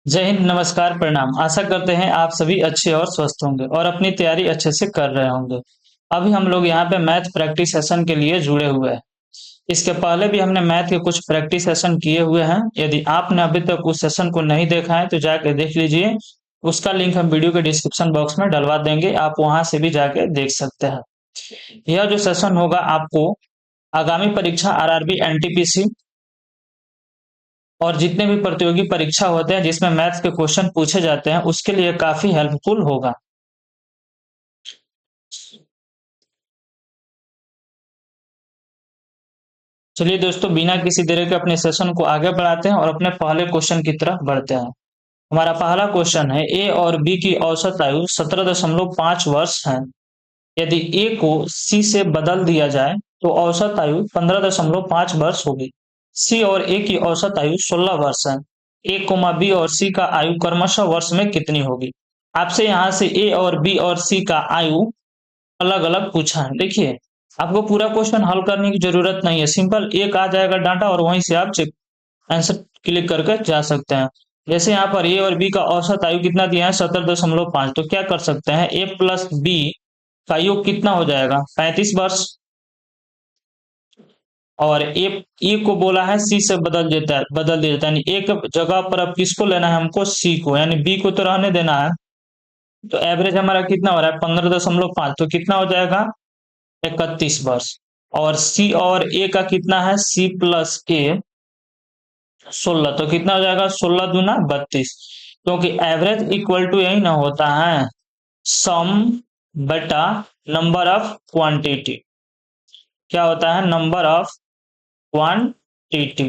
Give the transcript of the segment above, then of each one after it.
जय हिंद, नमस्कार, प्रणाम। आशा करते हैं आप सभी अच्छे और स्वस्थ होंगे और अपनी तैयारी अच्छे से कर रहे होंगे। अभी हम लोग यहाँ पे मैथ प्रैक्टिस सेशन के लिए जुड़े हुए हैं। इसके पहले भी हमने मैथ के कुछ प्रैक्टिस सेशन किए हुए हैं। यदि आपने अभी तक उस सेशन को नहीं देखा है तो जाके देख लीजिए। उसका लिंक हम वीडियो के डिस्क्रिप्शन बॉक्स में डलवा देंगे, आप वहां से भी जाके देख सकते हैं। यह जो सेशन होगा आपको आगामी परीक्षा आरआरबी एनटीपीसी और जितने भी प्रतियोगी परीक्षा होते हैं जिसमें मैथ्स के क्वेश्चन पूछे जाते हैं उसके लिए काफी हेल्पफुल होगा। चलिए दोस्तों, बिना किसी देरी के अपने सेशन को आगे बढ़ाते हैं और अपने पहले क्वेश्चन की तरफ बढ़ते हैं। हमारा पहला क्वेश्चन है, ए और बी की औसत आयु 17.5 वर्ष है। यदि ए को सी से बदल दिया जाए तो औसत आयु 15.5 वर्ष होगी। सी और ए की औसत आयु 16 वर्ष है। ए कोमा बी और सी का आयु क्रमशः वर्ष में कितनी होगी? आपसे यहाँ से ए और बी और सी का आयु अलग अलग पूछा है। देखिए, आपको पूरा क्वेश्चन हल करने की जरूरत नहीं है, सिंपल एक आ जाएगा डाटा और वहीं से आप चेक आंसर क्लिक करके जा सकते हैं। जैसे यहाँ पर ए और बी का औसत आयु कितना दिया है, 17.5, तो क्या कर सकते हैं, ए प्लस बी का योग कितना हो जाएगा, 35 वर्ष। और ए को बोला है सी से बदल दिया जाता है, यानी एक जगह पर अब किसको लेना है हमको, सी को, यानी बी को तो रहने देना है। तो एवरेज हमारा कितना हो रहा है, 15.5, तो कितना हो जाएगा, 31 वर्ष। और सी और ए का कितना है, सी प्लस ए 16, तो कितना हो जाएगा, 16 दूना 32। क्योंकि एवरेज इक्वल टू यही ना होता है, सम बटा नंबर ऑफ क्वांटिटी। क्या होता है, नंबर ऑफ क्वांटिटी।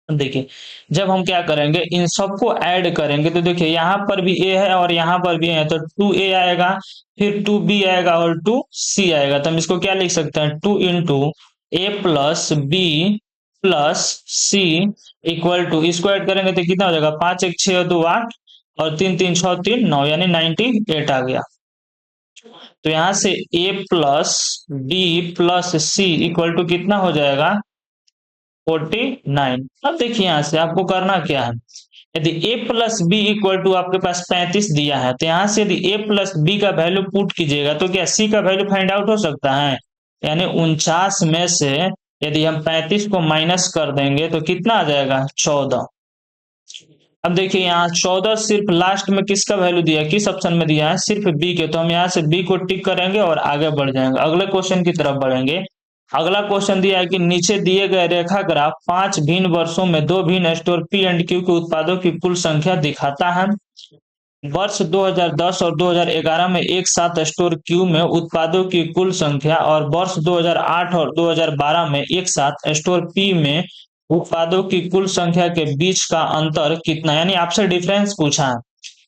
देखिए, जब हम क्या करेंगे, इन सबको ऐड करेंगे तो देखिए यहाँ पर भी ए है और यहाँ पर भी है, तो 2a आएगा, फिर 2b आएगा और 2c आएगा। तो हम इसको क्या लिख सकते हैं, 2 × a + b + c equal to, इसको ऐड करेंगे तो कितना हो जाएगा, 5 × 1 = 6 और 2 = 8 और 3 × 3 = 6 3 9, यानी 98 आ गया। तो यहाँ से a + b + c equal to कितना हो जाएगा, 49। अब देखिए यहाँ से आपको करना क्या है, यदि a + b इक्वल टू आपके पास 35 दिया है, तो यहाँ से यदि a + b का वैल्यू पुट कीजिएगा तो क्या c का वैल्यू फाइंड आउट हो सकता है, यानी 49 में से यदि हम 35 को माइनस कर देंगे तो कितना आ जाएगा, 14। अब देखिए यहाँ 14 सिर्फ लास्ट में किसका वैल्यू दिया है, किस ऑप्शन में दिया है, सिर्फ बी के, तो हम यहाँ से बी को टिक करेंगे और आगे बढ़ जाएंगे, अगले क्वेश्चन की तरफ बढ़ेंगे। अगला क्वेश्चन दिया है कि नीचे दिए गए रेखा ग्राफ 5 भिन्न वर्षों में 2 भिन्न स्टोर पी एंड क्यू के उत्पादों की कुल संख्या दिखाता है। वर्ष 2010 और 2011 में एक साथ स्टोर क्यू में उत्पादों की कुल संख्या और वर्ष 2008 और 2012 में एक साथ स्टोर पी में उत्पादों की कुल संख्या के बीच का अंतर कितना, यानी आपसे डिफरेंस पूछा है।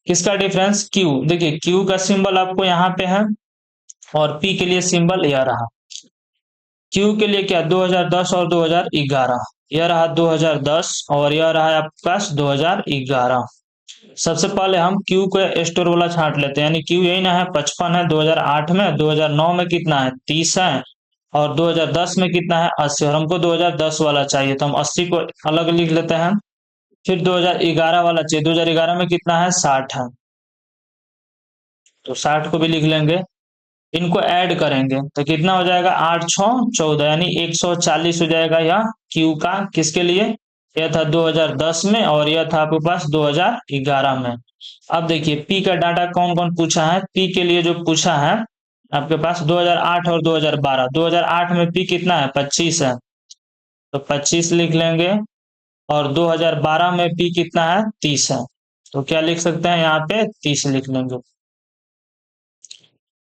किसका डिफरेंस, क्यू। देखिए क्यू का सिंबल आपको यहाँ पे है और पी के लिए सिंबल यह रहा। क्यू के लिए क्या, 2010 और 2011, यह रहा 2010 और यह रहा आपके पास 2011। सबसे पहले हम क्यू को स्टोर वाला छांट लेते हैं, यानी क्यू यही ना है, 55 है 2008 में, 2009 में कितना है, 30 है और 2010 में कितना है, 80, और हमको 2010 वाला चाहिए तो हम 80 को अलग लिख लेते हैं। फिर 2011 वाला चाहिए, 2011 में कितना है, 60 है, तो 60 को भी लिख लेंगे। इनको ऐड करेंगे तो कितना हो जाएगा, 8 6 14, यानी 140 हो जाएगा यह क्यू का। किसके लिए, यह था 2010 में और यह था आपके पास 2011 में। अब देखिए पी का डाटा कौन कौन पूछा है, पी के लिए जो पूछा है आपके पास 2008 और 2012। 2008 में पी कितना है, 25 है, तो 25 लिख लेंगे। और 2012 में पी कितना है, 30 है, तो क्या लिख सकते हैं, यहाँ पे 30 लिख लेंगे।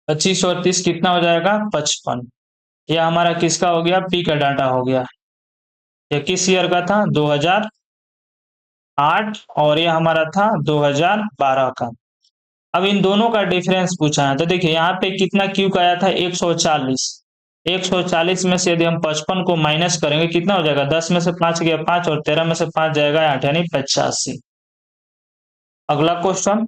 25 और 30 कितना हो जाएगा, 55। यह हमारा किसका हो गया, पी का डाटा हो गया। यह किस ईयर का था, 2008, और यह हमारा था 2012 का। अब इन दोनों का डिफरेंस पूछा है, तो देखिए यहाँ पे कितना क्यू का आया था, 140। 140 में से यदि हम 55 को माइनस करेंगे कितना हो जाएगा, 10 में से 5 गया 5 और 13 में से 5 जाएगा 8, यानी 85। अगला क्वेश्चन,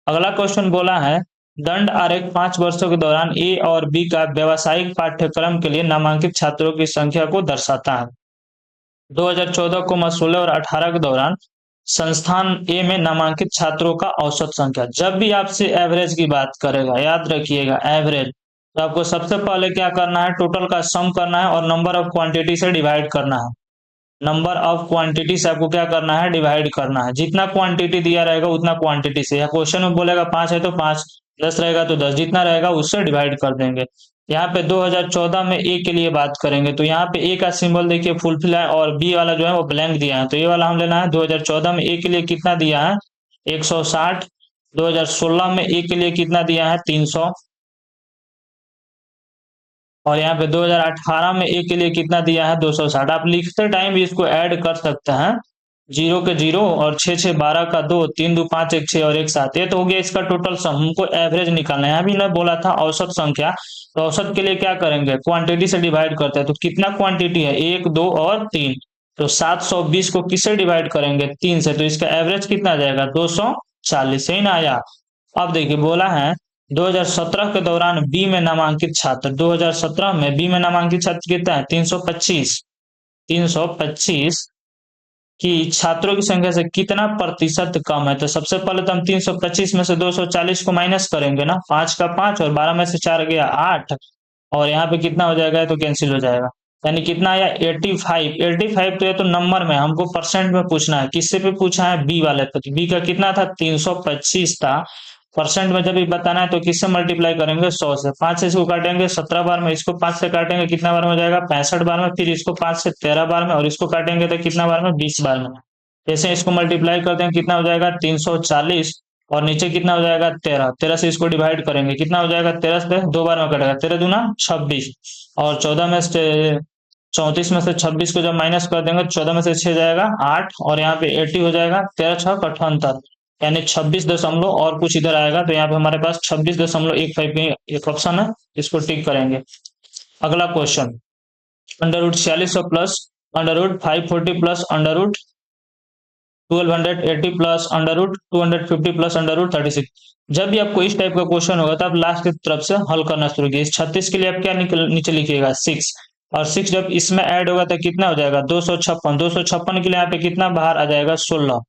अगला क्वेश्चन बोला है, दंड आरेख 5 वर्षों के दौरान ए और बी का व्यावसायिक पाठ्यक्रम के लिए नामांकित छात्रों की संख्या को दर्शाता है। 2014 को 16 और 18 के दौरान संस्थान ए में नामांकित छात्रों का औसत संख्या। जब भी आपसे एवरेज की बात करेगा, याद रखिएगा एवरेज, तो आपको सबसे पहले क्या करना है, टोटल का सम करना है और नंबर ऑफ क्वांटिटी से डिवाइड करना है। नंबर ऑफ क्वांटिटी से आपको क्या करना है, डिवाइड करना है। जितना क्वांटिटी दिया रहेगा उतना क्वांटिटी से, या क्वेश्चन में बोलेगा 5 है तो 5, 10 रहेगा तो 10, जितना रहेगा उससे डिवाइड कर देंगे। यहाँ पे 2014 में ए के लिए बात करेंगे तो यहाँ पे ए का सिंबल देखिए फुलफिल है और बी वाला जो है वो ब्लैंक दिया है, तो ये वाला हम लेना है। 2014 में ए के लिए कितना दिया है, 160। 2016 में ए के लिए कितना दिया है, 300। और यहाँ पे 2018 में ए के लिए कितना दिया है, 260। आप लिखते टाइम भी इसको ऐड कर सकते हैं, जीरो के जीरो और 6 6 12 का 2, 3 2 5 1 6 और 1 7, ये तो हो गया इसका टोटल सम। हमको एवरेज निकालना है। यहाँ भी मैं बोला था औसत संख्या, तो औसत के लिए क्या करेंगे, क्वांटिटी से डिवाइड करते हैं। तो कितना क्वांटिटी है, 1 2 और 3, तो 720 को किससे डिवाइड करेंगे, 3 से, तो इसका एवरेज कितना आ जाएगा, 240। सही ना आया। अब देखिए बोला है 2017 के दौरान बी में नामांकित छात्र, 2017 में बी में नामांकित छात्र कितना है, 325। 325 कि छात्रों की संख्या से कितना प्रतिशत कम है। तो सबसे पहले तो हम 325 में से 240 को माइनस करेंगे ना, 5 का 5 और 12 में से 4 गया 8, और यहाँ पे कितना हो जाएगा, तो कैंसिल हो जाएगा। यानी कितना आया, 85। 85 तो ये तो नंबर में, हमको परसेंट में पूछना है। किससे पे पूछा है, बी वाले पे। बी का कितना था, 325 था। परसेंट में जब भी बताना है तो किससे मल्टीप्लाई करेंगे, 100 से। 5 से इसको काटेंगे 17 बार में, इसको 5 से काटेंगे कितना बार में हो जाएगा, 65 बार में। फिर इसको 5 से 13 बार में, और इसको काटेंगे तो कितना बार में, 20 बार में। जैसे इसको मल्टीप्लाई करते हैं कितना हो जाएगा, 340, और नीचे कितना हो जाएगा, 13। 13 से इसको डिवाइड करेंगे कितना हो जाएगा, 13 से 2 बार में कटेगा, 13 दूना 26, और 14 में से 34 में से 26 को जब माइनस कर देंगे, 14 में से 6 जाएगा 8, और यहाँ पे 80 हो जाएगा, 13 6 78, यानी 26 दशमलव और कुछ इधर आएगा। तो यहाँ पे हमारे पास 26.15 एक ऑप्शन है, इसको टिक करेंगे। अगला question, under root 4600 plus under root 540 plus under root 1280 plus under root 250 plus under root 36। जब भी आपको इस टाइप का क्वेश्चन होगा तो आप लास्ट की तरफ से हल करना शुरू कीजिए। 36 के लिए आप क्या नीचे लिखिएगा, 6, और 6 जब इसमें ऐड होगा तो कितना हो जाएगा, 256। 256 के लिए यहाँ पे कितना बाहर आ जाएगा, 16,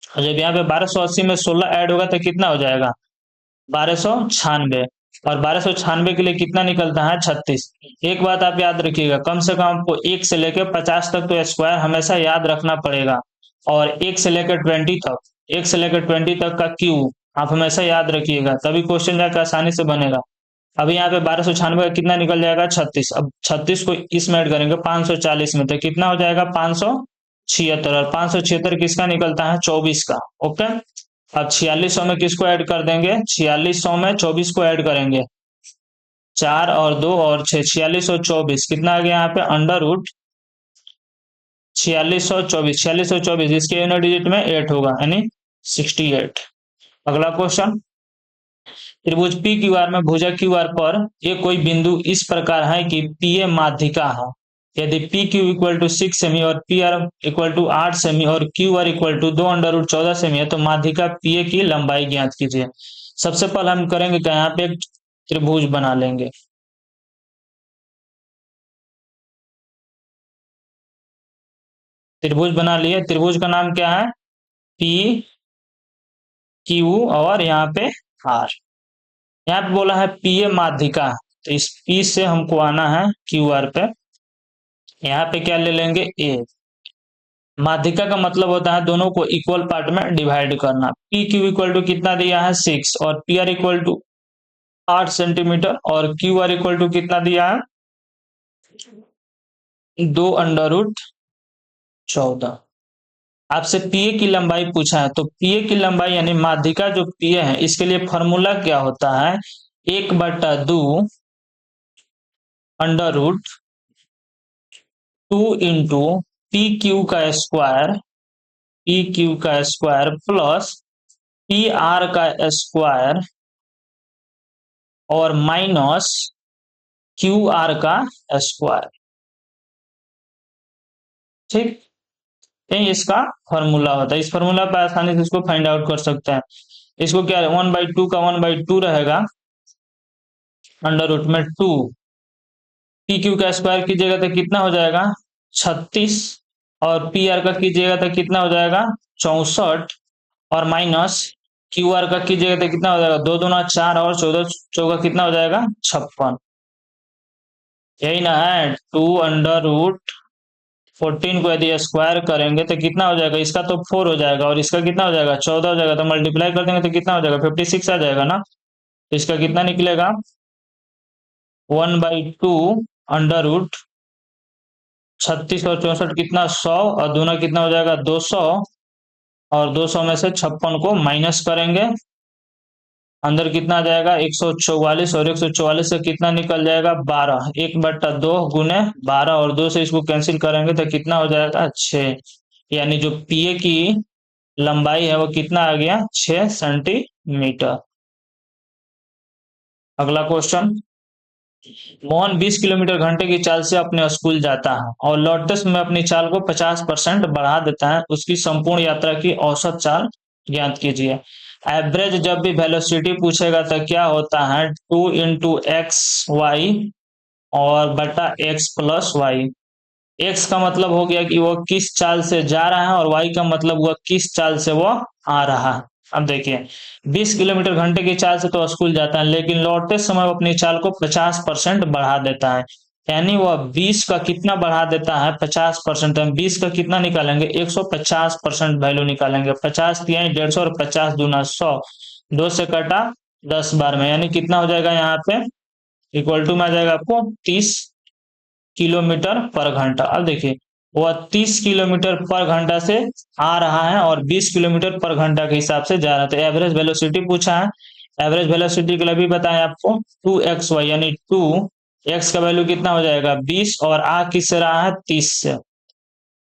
और जब यहाँ पे 1280 में 16 ऐड होगा तो कितना हो जाएगा, 1296, और 1296 के लिए कितना निकलता है, 36। एक बात आप याद रखिएगा, कम से कम आपको 1 से लेकर 50 तक तो स्क्वायर हमेशा याद रखना पड़ेगा, और 1 से लेकर 20 तक, 1 से लेकर 20 तक का क्यू आप हमेशा याद रखिएगा, तभी क्वेश्चन जाकर आसानी से बनेगा। अभी यहाँ पे 1296 का कितना निकल जाएगा, 36। अब 36 को इसमें ऐड करेंगे 540 में, तो कितना हो जाएगा, 576, और 576 किसका निकलता है, 24 का। ओके, अब 4600 में किसको ऐड कर देंगे, 4600 में 24 को ऐड करेंगे, 4 और 2 और 6, 4624 कितना आ गया यहाँ पे, अंडर रूट 4624। 4624 इसके यूनिट डिजिट में 8 होगा, यानी 68। अगला क्वेश्चन, त्रिभुज पी क्यू आर में भुजा क्यू आर पर ये कोई बिंदु इस प्रकार है कि पी ए माध्यिका है। यदि पी क्यू इक्वल टू 6 सेमी और पी आर इक्वल टू 8 सेमी और Q R equal to 2 under root 14 सेमी है, तो माध्यिका पी ए की लंबाई ज्ञात कीजिए। सबसे पहले हम करेंगे कि यहाँ पे एक त्रिभुज बना लेंगे। त्रिभुज बना लिए, त्रिभुज का नाम क्या है, पी क्यू और यहाँ पे आर। यहाँ पे बोला है पी ए माध्यिका, तो इस पी से हमको आना है क्यू आर पे। यहाँ पे क्या ले लेंगे, ए। माध्यिका का मतलब होता है दोनों को इक्वल पार्ट में डिवाइड करना। पी क्यू इक्वल टू कितना दिया है, 6, और P R equal to 8 centimetre, और क्यू आर इक्वल टू कितना दिया है, 2 अंडर रूट 14। आपसे पीए की लंबाई पूछा है, तो पीए की लंबाई यानी माध्यिका जो पीए है, इसके लिए फॉर्मूला क्या होता है, 1/2 under root 2 into P Q का स्क्वायर, पी क्यू का स्क्वायर प्लस पी आर का स्क्वायर, और माइनस क्यू आर का स्क्वायर। ठीक, यही इसका फॉर्मूला होता है। इस फॉर्मूला पर आसानी से इसको फाइंड आउट कर सकते हैं। इसको क्या है, 1/2 का 1/2 रहेगा, अंडर रूट में 2, पी क्यू का स्क्वायर कीजिएगा तो कितना हो जाएगा, 36 और पी आर का कीजिएगा तो कितना हो जाएगा 64 और माइनस क्यू आर का कीजिएगा तो कितना हो जाएगा 2 दूना 4 और 14 चौका कितना हो जाएगा 56। यही ना है 2√14 को यदि स्क्वायर करेंगे तो कितना हो जाएगा, इसका तो 4 हो जाएगा और इसका कितना हो जाएगा 14 हो जाएगा, तो मल्टीप्लाई कर देंगे तो कितना हो जाएगा 56 आ जाएगा ना। तो इसका कितना निकलेगा 1/2 अंडर रूट 36 और 64 कितना 100 और दूना कितना हो जाएगा 200 और 200 में से 56 को माइनस करेंगे, अंदर कितना आ जाएगा 144 और 144 से कितना निकल जाएगा 12, 1/2 गुने 12 और 2 से इसको कैंसिल करेंगे तो कितना हो जाएगा 6। यानी जो पीए की लंबाई है वो कितना आ गया 6 सेंटीमीटर। अगला क्वेश्चन, मोहन 20 किलोमीटर घंटे की चाल से अपने स्कूल जाता है और लौटते समय अपनी चाल को 50% बढ़ा देता है, उसकी संपूर्ण यात्रा की औसत चाल ज्ञात कीजिए। एवरेज जब भी वेलोसिटी पूछेगा तो क्या होता है 2 × x y और बटा x+y। x का मतलब हो गया कि वो किस चाल से जा रहा है और y का मतलब हुआ किस चाल से वो आ रहा है। अब देखिए 20 किलोमीटर घंटे की चाल से तो स्कूल जाता है, लेकिन लौटते समय वो अपनी चाल को 50% बढ़ा देता है। यानी वह 20 का कितना बढ़ा देता है 50%। हम 20 का कितना निकालेंगे 150% वैल्यू निकालेंगे। 50 तिहाई 150 और 50 दूना 100, 2 से कटा 10 बार में, यानी कितना हो जाएगा यहाँ पे इक्वल टू में आ जाएगा आपको 30 किलोमीटर पर घंटा। अब देखिए वह 30 किलोमीटर पर घंटा से आ रहा है और 20 किलोमीटर पर घंटा के हिसाब से जा रहा है। तो एवरेज वेलोसिटी पूछा है, एवरेज वेलोसिटी के लिए भी बताएं आपको 2xy, यानी 2x का वैल्यू कितना हो जाएगा 20 और आ किससे रहा है 30 से,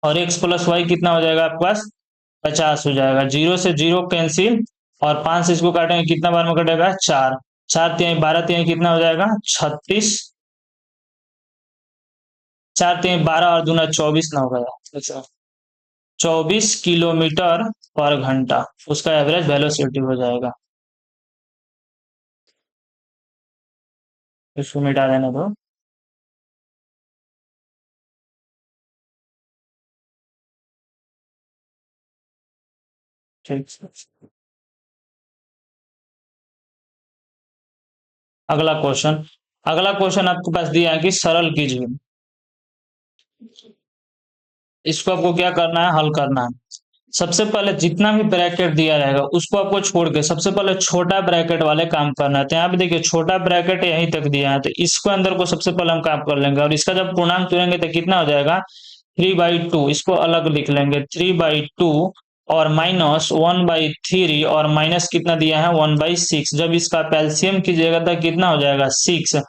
और x+y कितना हो जाएगा आपके पास 50 हो जाएगा। 0 से 0 कैंसिल और 5 से इसको काटेंगे कितना बार में कटेगा 4, 4 तिहाई 12 तिहाई कितना हो जाएगा 36, 4 3 12 और दूना 24 ना हो गया 24 किलोमीटर पर घंटा उसका एवरेज वेलोसिटी हो जाएगा। इसको मिटा देना दो। ठीक, अगला क्वेश्चन, अगला क्वेश्चन आपके पास दिया है कि सरल कीजिए। इसको आपको क्या करना है हल करना है। सबसे पहले जितना भी ब्रैकेट दिया रहेगा उसको आपको छोड़ के सबसे पहले छोटा ब्रैकेट वाले काम करना है। तो यहाँ पे देखिए छोटा ब्रैकेट यहीं तक दिया है, तो इसको अंदर को सबसे पहले हम काम कर लेंगे और इसका जब पूर्णांक तुरेंगे तो कितना हो जाएगा 3/2, इसको अलग लिख लेंगे 3/2 और माइनस 1/3 और माइनस कितना दिया है 1/6। जब इसका एलसीएम कीजिएगा तो कितना हो जाएगा 6,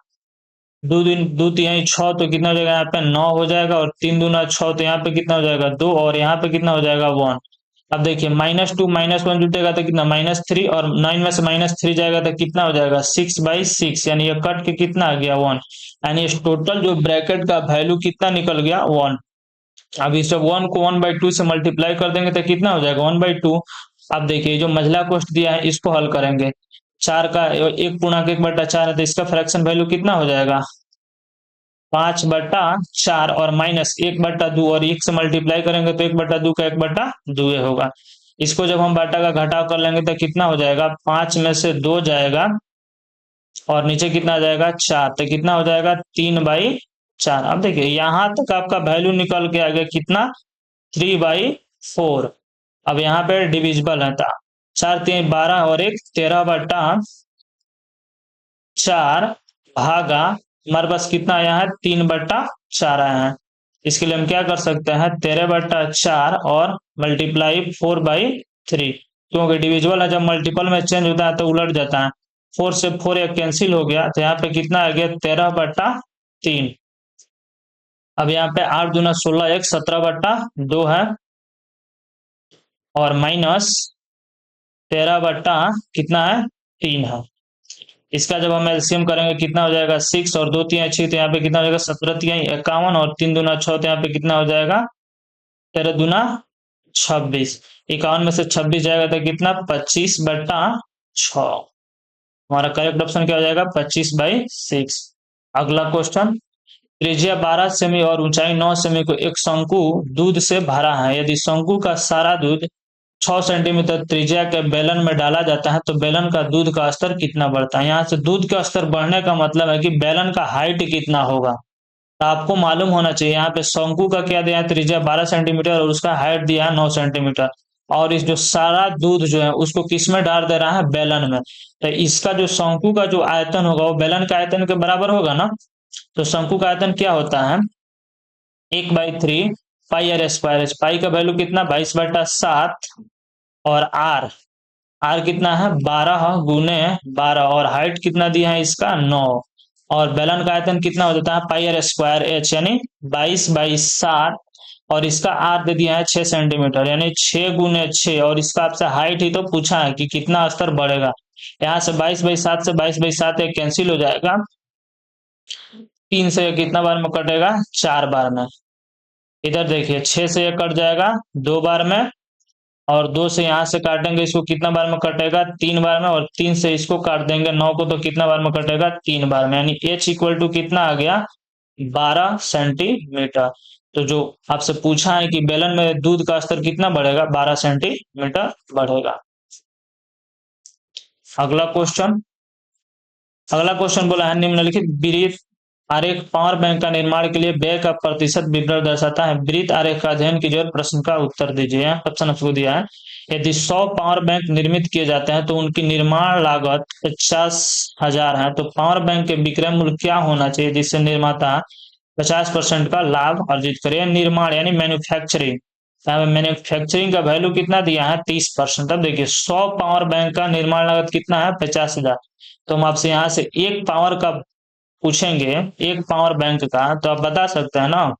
दो दिन 2 तिहाई 6 तो कितना हो जाएगा यहाँ पे 9 हो जाएगा और 3 दूना 6 तो यहाँ पे कितना हो जाएगा 2 और यहाँ पे कितना हो जाएगा 1। अब देखिए -2 -1 जुटेगा तो कितना -3 और 9 में से -3 जाएगा तो कितना हो जाएगा 6/6, यानी ये कट के कितना आ गया 1, यानी इस टोटल जो ब्रैकेट का वैल्यू कितना निकल गया 1। अब इस 1 को 1/2 से मल्टीप्लाई कर देंगे तो कितना हो जाएगा 1/2। अब देखिए जो मझला कोष्ट दिया है इसको हल करेंगे, 4 का 1 पूर्णांक 1/4 है तो इसका फ्रैक्शन वैल्यू कितना हो जाएगा 5/4 और माइनस 1/2 और 1 से मल्टीप्लाई करेंगे तो 1/2 का 1/2 होगा। इसको जब हम बाटा का घटाव कर लेंगे तो कितना हो जाएगा 5 में से 2 जाएगा और नीचे कितना आ जाएगा 4, तो कितना हो जाएगा 3/4। अब देखिए यहां तक आपका वैल्यू निकल के आ गया कितना 3/4। अब यहाँ पे डिविजिबल है, 4 3 12 और 1 13/4 भागा हमारे पास कितना आया है 3/4 आया है। इसके लिए हम क्या कर सकते हैं 13/4 और मल्टीप्लाई 4/3, क्योंकि डिविजिबल है जब मल्टीपल में चेंज होता है तो उलट जाता है। 4 से 4 एक कैंसिल हो गया तो यहाँ पे कितना आ गया 13/3। अब यहाँ पे 8 दूना 16 1 17/2 है और माइनस 13 कितना है 3 है। इसका जब हम एलसीएम करेंगे कितना हो जाएगा 6 और 2 तिहाई 6 तो यहाँ पे कितना हो जाएगा 17 तिहाई 51 और 3 दूना 6 तो यहाँ पे कितना हो जाएगा 13 दूना 26। 51 में से 26 जाएगा तो कितना 25/6। हमारा करेक्ट ऑप्शन क्या हो जाएगा 25/6। अगला क्वेश्चन, त्रिज्या 12 सेमी और ऊंचाई 9 सेमी को एक शंकु दूध से भरा है। यदि शंकु का सारा दूध 6 सेंटीमीटर त्रिज्या के बेलन में डाला जाता है तो बेलन का दूध का स्तर कितना बढ़ता है। यहाँ से दूध का स्तर बढ़ने का मतलब है कि बेलन का हाइट कितना होगा। तो आपको मालूम होना चाहिए यहाँ पे शंकु का क्या दिया है, त्रिज्या 12 सेंटीमीटर और उसका हाइट दिया है 9 सेंटीमीटर। और इस जो सारा दूध जो है उसको किस में डाल दे रहा है, बेलन में। तो इसका जो शंकु का जो आयतन होगा वो बेलन के आयतन के बराबर होगा ना। तो शंकु का आयतन क्या होता है, 1/3 पाई आर स्क्वायर। पाई का वैल्यू कितना, 22/7। और आर, आर कितना है, 12 × 12। और हाइट कितना दिया है इसका, 9। और बेलन का आयतन कितना हो जाता है, पाई आर स्क्वायर एच, यानी 22/7। और इसका आर दे दिया है 6 सेंटीमीटर, यानी 6 × 6। और इसका आपसे हाइट ही तो पूछा है कि कितना स्तर बढ़ेगा। यहाँ से 22/7 से 22/7 एक कैंसिल हो जाएगा। 3 से कितना बार में कटेगा, 4 बार में। इधर देखिए 6 से ये कट जाएगा 2 बार में। और 2 से यहाँ से काटेंगे इसको, कितना बार में कटेगा, 3 बार में। और 3 से इसको काट देंगे 9 को, तो कितना बार में कटेगा, 3 बार में। यानी H इक्वल टू कितना आ गया, 12 सेंटीमीटर। तो जो आपसे पूछा है कि बेलन में दूध का स्तर कितना बढ़ेगा, 12 सेंटीमीटर बढ़ेगा। अगला क्वेश्चन, अगला क्वेश्चन बोला है निम्नलिखित वृत्त आरेख पावर बैंक का निर्माण के लिए व्यय का प्रतिशत विवरण दर्शाता है। वृत्त आरेख का अध्ययन कीजिए और प्रश्न का उत्तर दीजिए। ऑप्शन आपको दिया है, यदि 100 पावर बैंक निर्मित किए जाते हैं तो उनकी निर्माण लागत 50,000 है। तो पावर बैंक के विक्रय मूल्य क्या होना चाहिए जिससे निर्माता 50% का लाभ अर्जित करे। निर्माण यानी मैन्युफैक्चरिंग, मैन्युफैक्चरिंग का वैल्यू कितना दिया है, 30%। अब देखिए 100 पावर बैंक का निर्माण लागत कितना है, 50,000। तो हम आपसे यहाँ से एक पावर का पूछेंगे, एक पावर बैंक का, तो आप बता सकते हैं ना।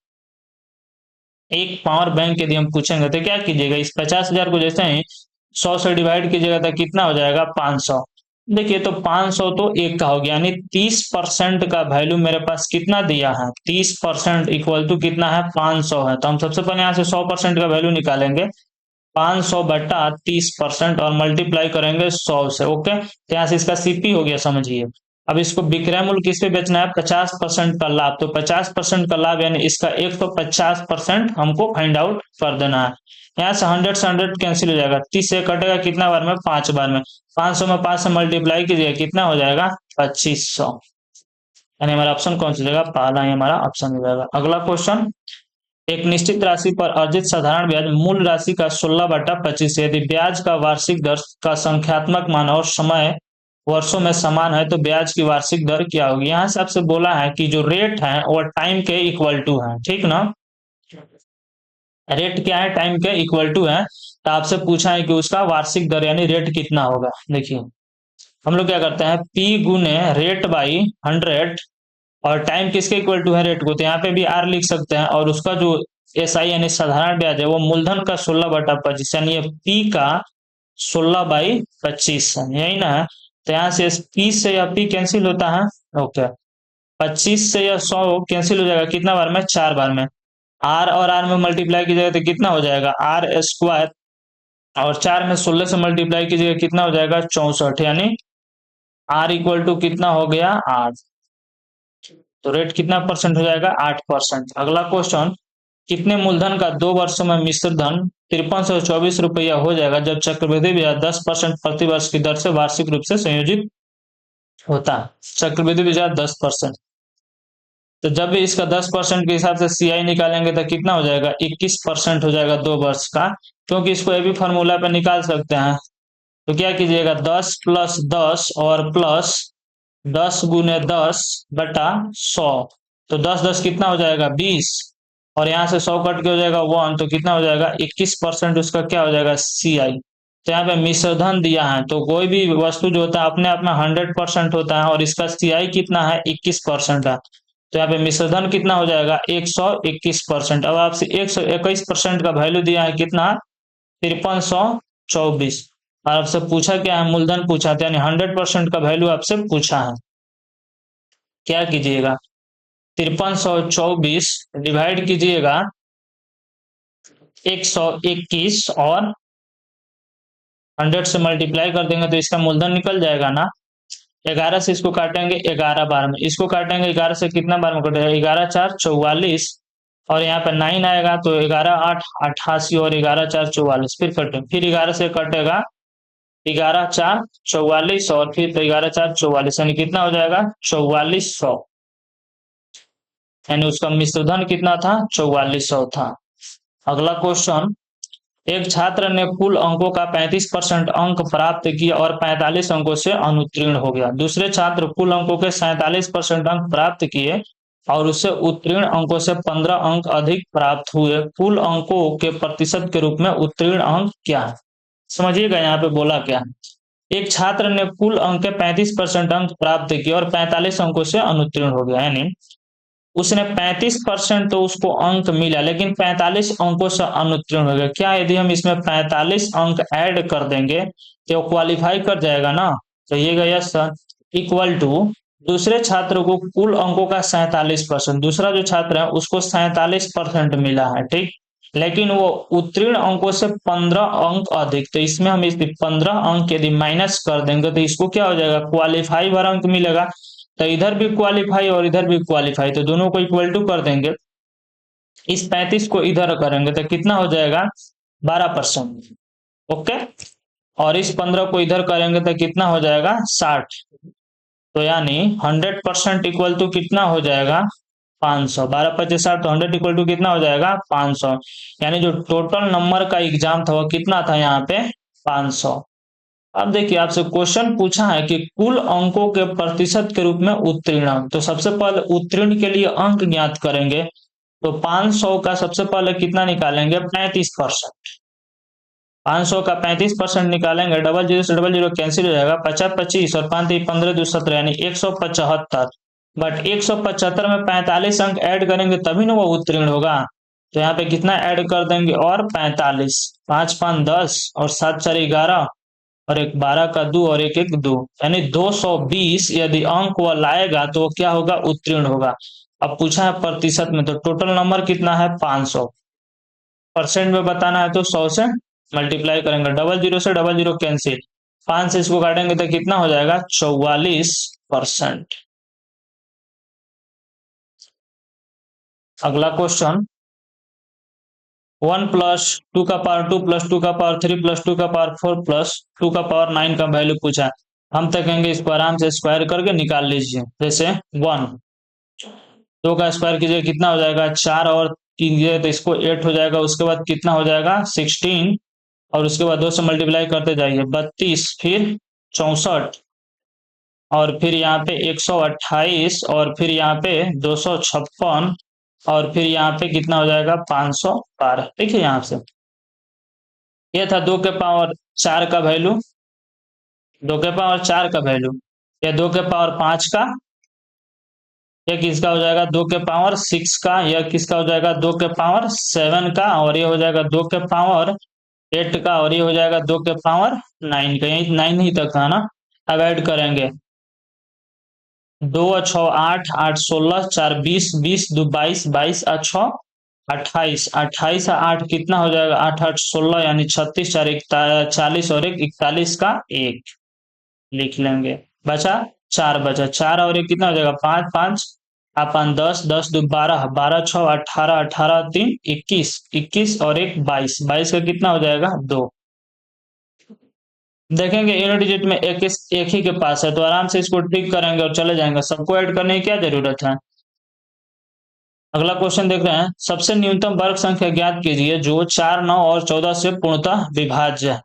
एक पावर बैंक यदि हम पूछेंगे तो क्या कीजिएगा, इस 50,000 को जैसे ही 100 से डिवाइड कीजिएगा तो कितना हो जाएगा, 500। देखिए तो 500 तो एक का हो गया, यानी 30% का वैल्यू मेरे पास कितना दिया है, 30% इक्वल टू कितना है, 500 है। तो हम सबसे पहले यहाँ से 100% का वैल्यू निकालेंगे, 500/30% और मल्टीप्लाई करेंगे 100 से। ओके, तो यहाँ से इसका सीपी हो गया, समझिए। अब इसको विक्रय मूल्य किस पे बेचना है, 50% का लाभ। तो 50% का लाभ यानी इसका 150% हमको फाइंड आउट कर देना है। यहाँ से 100 से 100 कैंसिल हो जाएगा, 30 से कटेगा कितना बार में, 5 बार में। 500 में 5 से मल्टीप्लाई कीजिएगा, कितना हो जाएगा, 2500। यानी हमारा ऑप्शन कौन सा जाएगा, पहला ही हमारा ऑप्शन हो जाएगा। अगला क्वेश्चन, एक निश्चित राशि पर अर्जित साधारण ब्याज मूल राशि का 16/25 है। यदि ब्याज का वार्षिक दर का संख्यात्मक मान और समय वर्षों में समान है तो ब्याज की वार्षिक दर क्या होगी। यहाँ से आपसे बोला है कि जो रेट है वो टाइम के इक्वल टू है, ठीक ना। रेट क्या है, टाइम के इक्वल टू है। तो आपसे पूछा है कि उसका वार्षिक दर यानी रेट कितना होगा। देखिए हम लोग क्या करते हैं, P गुने रेट बाई 100। और टाइम किसके इक्वल टू है, रेट को, तो यहाँ पे भी आर लिख सकते हैं। और उसका जो SI यानी साधारण ब्याज है वो मूलधन का 16/25, यानी ये P का 16/25 है, यही ना है। तो यहाँ से P से या P कैंसिल होता है। ओके, 25 से या 100 कैंसिल हो जाएगा, कितना बार में, 4 बार में। आर और आर में मल्टीप्लाई कीजिएगा तो कितना हो जाएगा, आर स्क्वायर। और 4 में 16 से मल्टीप्लाई कीजिएगा, कितना हो जाएगा, 64। यानी आर इक्वल टू कितना हो गया, 8। तो रेट कितना परसेंट हो जाएगा, 8%। अगला क्वेश्चन, कितने मूलधन का 2 वर्षों में मिश्र धन 5324 रुपया हो जाएगा जब चक्रवृद्धि ब्याज 10% प्रति वर्ष की दर से वार्षिक रूप से संयोजित होता है। चक्रवृद्धि ब्याज 10%, तो जब भी इसका 10% के हिसाब से CI निकालेंगे तो कितना हो जाएगा, 21% हो जाएगा 2 वर्ष का। क्योंकि इसको ये भी फॉर्मूला पे निकाल सकते हैं। तो क्या कीजिएगा, 10 + 10 और प्लस 10 × 10/100। तो 10 कितना हो जाएगा, 20। और यहाँ से 100 कट के हो जाएगा 1, तो कितना हो जाएगा, 21% उसका क्या हो जाएगा, CI। तो यहाँ पे मिश्रधन दिया है, तो कोई भी वस्तु जो होता है अपने आप में 100% होता है और इसका CI कितना है, 21% है। तो यहाँ पे मिश्रधन कितना हो जाएगा, 121%। अब आपसे 121% का वैल्यू दिया है कितना, 5324। और आपसे पूछा क्या है, मूलधन पूछा था, यानी 100% का वैल्यू आपसे पूछा है। क्या कीजिएगा, 5324 डिवाइड कीजिएगा 121 और 100 से मल्टीप्लाई कर देंगे तो इसका मूलधन निकल जाएगा ना। 11 से इसको काटेंगे 11 बार में, इसको काटेंगे 11 से कितना बार में कटेगा, 11 4 44, और यहाँ पे 9 आएगा तो 11 8 88 और 11 4 44, फिर कटेंगे, फिर 11 से कटेगा 11 4 44 और फिर 11 4 44, यानी कितना हो जाएगा 4400, यानी उसका मिश्र धन कितना था 4400 था। अगला क्वेश्चन, एक छात्र ने कुल अंकों का 35% अंक प्राप्त किया और 45 अंकों से अनुत्तीर्ण हो गया। दूसरे छात्र कुल अंकों के 47% अंक प्राप्त किए और उससे उत्तीर्ण अंकों से 15 अंक अधिक प्राप्त हुए। कुल अंकों के प्रतिशत के रूप में उत्तीर्ण अंक क्या है? समझिएगा यहाँ पे बोला क्या है। एक छात्र ने कुल अंक के 35% अंक प्राप्त किए और 45 अंकों से अनुत्तीर्ण हो गया, यानी उसने 35% तो उसको अंक मिला, लेकिन 45 अंकों से अनुत्तीर्ण हो गया। क्या यदि हम इसमें 45 अंक ऐड कर देंगे तो क्वालिफाई कर जाएगा ना? तो ये गया सर, इक्वल टू दूसरे छात्र को कुल अंकों का 47%, दूसरा जो छात्र है उसको 47% मिला है, ठीक, लेकिन वो उत्तीर्ण अंकों से 15 अंक अधिक, तो इसमें हम इस 15 अंक यदि माइनस कर देंगे तो इसको क्या हो जाएगा, क्वालिफाई भर अंक मिलेगा। तो इधर भी क्वालिफाई और इधर भी क्वालिफाई, तो दोनों को इक्वल टू कर देंगे। इस 35 को इधर करेंगे तो कितना हो जाएगा 12%, ओके, और इस 15 को इधर करेंगे तो कितना हो जाएगा 60, तो यानी 100% इक्वल टू कितना हो जाएगा 500, 12 25 60, तो 100 इक्वल टू कितना हो जाएगा 500, यानी जो टोटल नंबर का एग्जाम था वो कितना था यहाँ पे 500। अब देखिए आपसे क्वेश्चन पूछा है कि कुल अंकों के प्रतिशत के रूप में उत्तीर्ण, तो सबसे पहले उत्तीर्ण के लिए अंक ज्ञात करेंगे, तो 500 का सबसे पहले कितना निकालेंगे 35%, 500 का 35% निकालेंगे, डबल जीरो से डबल जीरो कैंसिल हो जाएगा, 50 25 और 5 15 2 17, यानी 175, बट 175 में 45 अंक ऐड करेंगे तभी ना वो उत्तीर्ण होगा। तो यहाँ पे कितना ऐड कर देंगे और 45, 5 5 10 और 7 4 11 और एक 12 का 2 और एक एक 2, यानी 220 यदि अंक वो लाएगा तो वो क्या होगा उत्तीर्ण होगा। अब पूछा है प्रतिशत में, तो टोटल नंबर कितना है 500, परसेंट में बताना है तो 100 से मल्टीप्लाई करेंगे, डबल जीरो से डबल जीरो कैंसिल, 5 से इसको काटेंगे तो कितना हो जाएगा 44%। अगला क्वेश्चन, 1 प्लस 2 का पावर 2 प्लस 2 का पावर 3 प्लस 2 का पावर 4 प्लस 2 का पावर 9 का वैल्यू पूछा है। हम तक कहेंगे इसको आराम से स्क्वायर करके निकाल लीजिए। जैसे 1 2 का स्क्वायर कीजिए कितना हो जाएगा 4 और 3 कीजिए तो इसको 8 हो जाएगा, उसके बाद कितना हो जाएगा 16 और उसके बाद 2 से मल्टीप्लाई करते जाइए 32, फिर 64 और फिर यहाँ पे 128 और फिर यहाँ पे 256 और फिर यहाँ पे कितना हो जाएगा 512। ठीक है, यहाँ से ये था 2 के पावर 4 का वैल्यू, 2 के पावर 4 का वैल्यू, या 2 के पावर 5 का, या किसका हो जाएगा 2 के पावर 6 का, या किसका हो जाएगा 2 के पावर 7 का, और ये हो जाएगा 2 के पावर 8 का, और ये हो जाएगा 2 के पावर 9 का, यही 9 ही तक था ना। अब ऐड करेंगे 2 और 6 8 8 16 4 20 20 2 22 22 और 6 28 28 और 8 कितना हो जाएगा 8 8 16, यानी 36 4 40 और 1 41 का 1 लिख लेंगे, बचा 4, बचा 4 और 1 कितना हो जाएगा 5 5 अपन 10 10 2 12 12 6 18 18 3 21 21 और 1 22 22 का कितना हो जाएगा 2। देखेंगे इन डिजिट में एक ही के पास है तो आराम से इसको टिक करेंगे और चले जाएंगे, सबको ऐड करने की क्या जरूरत है। अगला क्वेश्चन देख रहे हैं, सबसे न्यूनतम वर्ग संख्या ज्ञात कीजिए जो 4 9 और 14 से पूर्णतः विभाज्य है।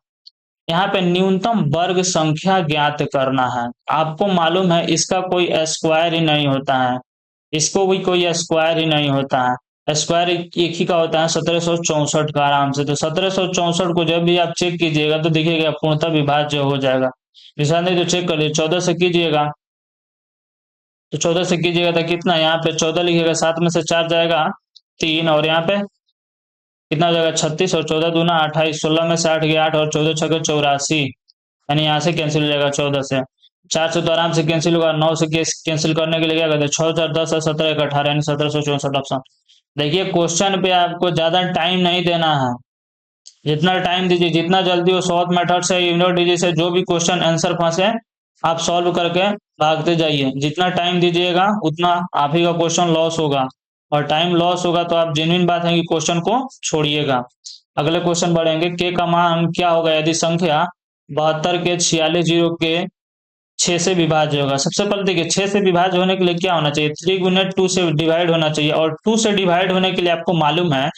यहाँ पे न्यूनतम वर्ग संख्या ज्ञात करना है। आपको मालूम है इसका कोई स्क्वायर ही नहीं होता है, इसको भी कोई स्क्वायर ही नहीं होता है, स्क्वायर एक ही का होता है 1764 का आराम से। तो 1764 को जब भी आप चेक कीजिएगा तो देखिएगा पूर्णतः विभाज्य हो जाएगा। निशान तो चेक कर लीजिए, 14 से कीजिएगा तो 14 से कीजिएगा तो कितना, यहाँ पे 14 लिखिएगा 7 में से 4 जाएगा 3 और यहाँ पे कितना हो जाएगा 36 और 14 दूना 28, 16 में से 8 गया 8 और 14 छके 84, यानी यहाँ से कैंसिल हो जाएगा 14 से, 4 से तो आराम से कैंसिल होगा, 9 से कैंसिल करने के लिए क्या कहते हैं 6 4 10 और 17 1 18, यानी 1764 ऑप्शन। देखिए क्वेश्चन पे आपको ज्यादा टाइम नहीं देना है, जितना टाइम दीजिए जितना जल्दी हो शॉर्ट मेथड से यूनिट डिजिट से जो भी क्वेश्चन आंसर फंसे आप सॉल्व करके भागते जाइए, जितना टाइम दीजिएगा उतना आप ही का क्वेश्चन लॉस होगा, और टाइम लॉस होगा तो आप जेन्युइन बात है कि क्वेश्चन को छोड़िएगा। अगले क्वेश्चन बढ़ेंगे। के का मान क्या होगा यदि संख्या 72 के 46 जीरो के 6 से विभाज्य होगा। सबसे पहले देखिए 6 से विभाज्य होने के लिए क्या होना चाहिए, 3 गुने 2 से डिवाइड होना चाहिए, और 2 से डिवाइड होने के लिए आपको मालूम है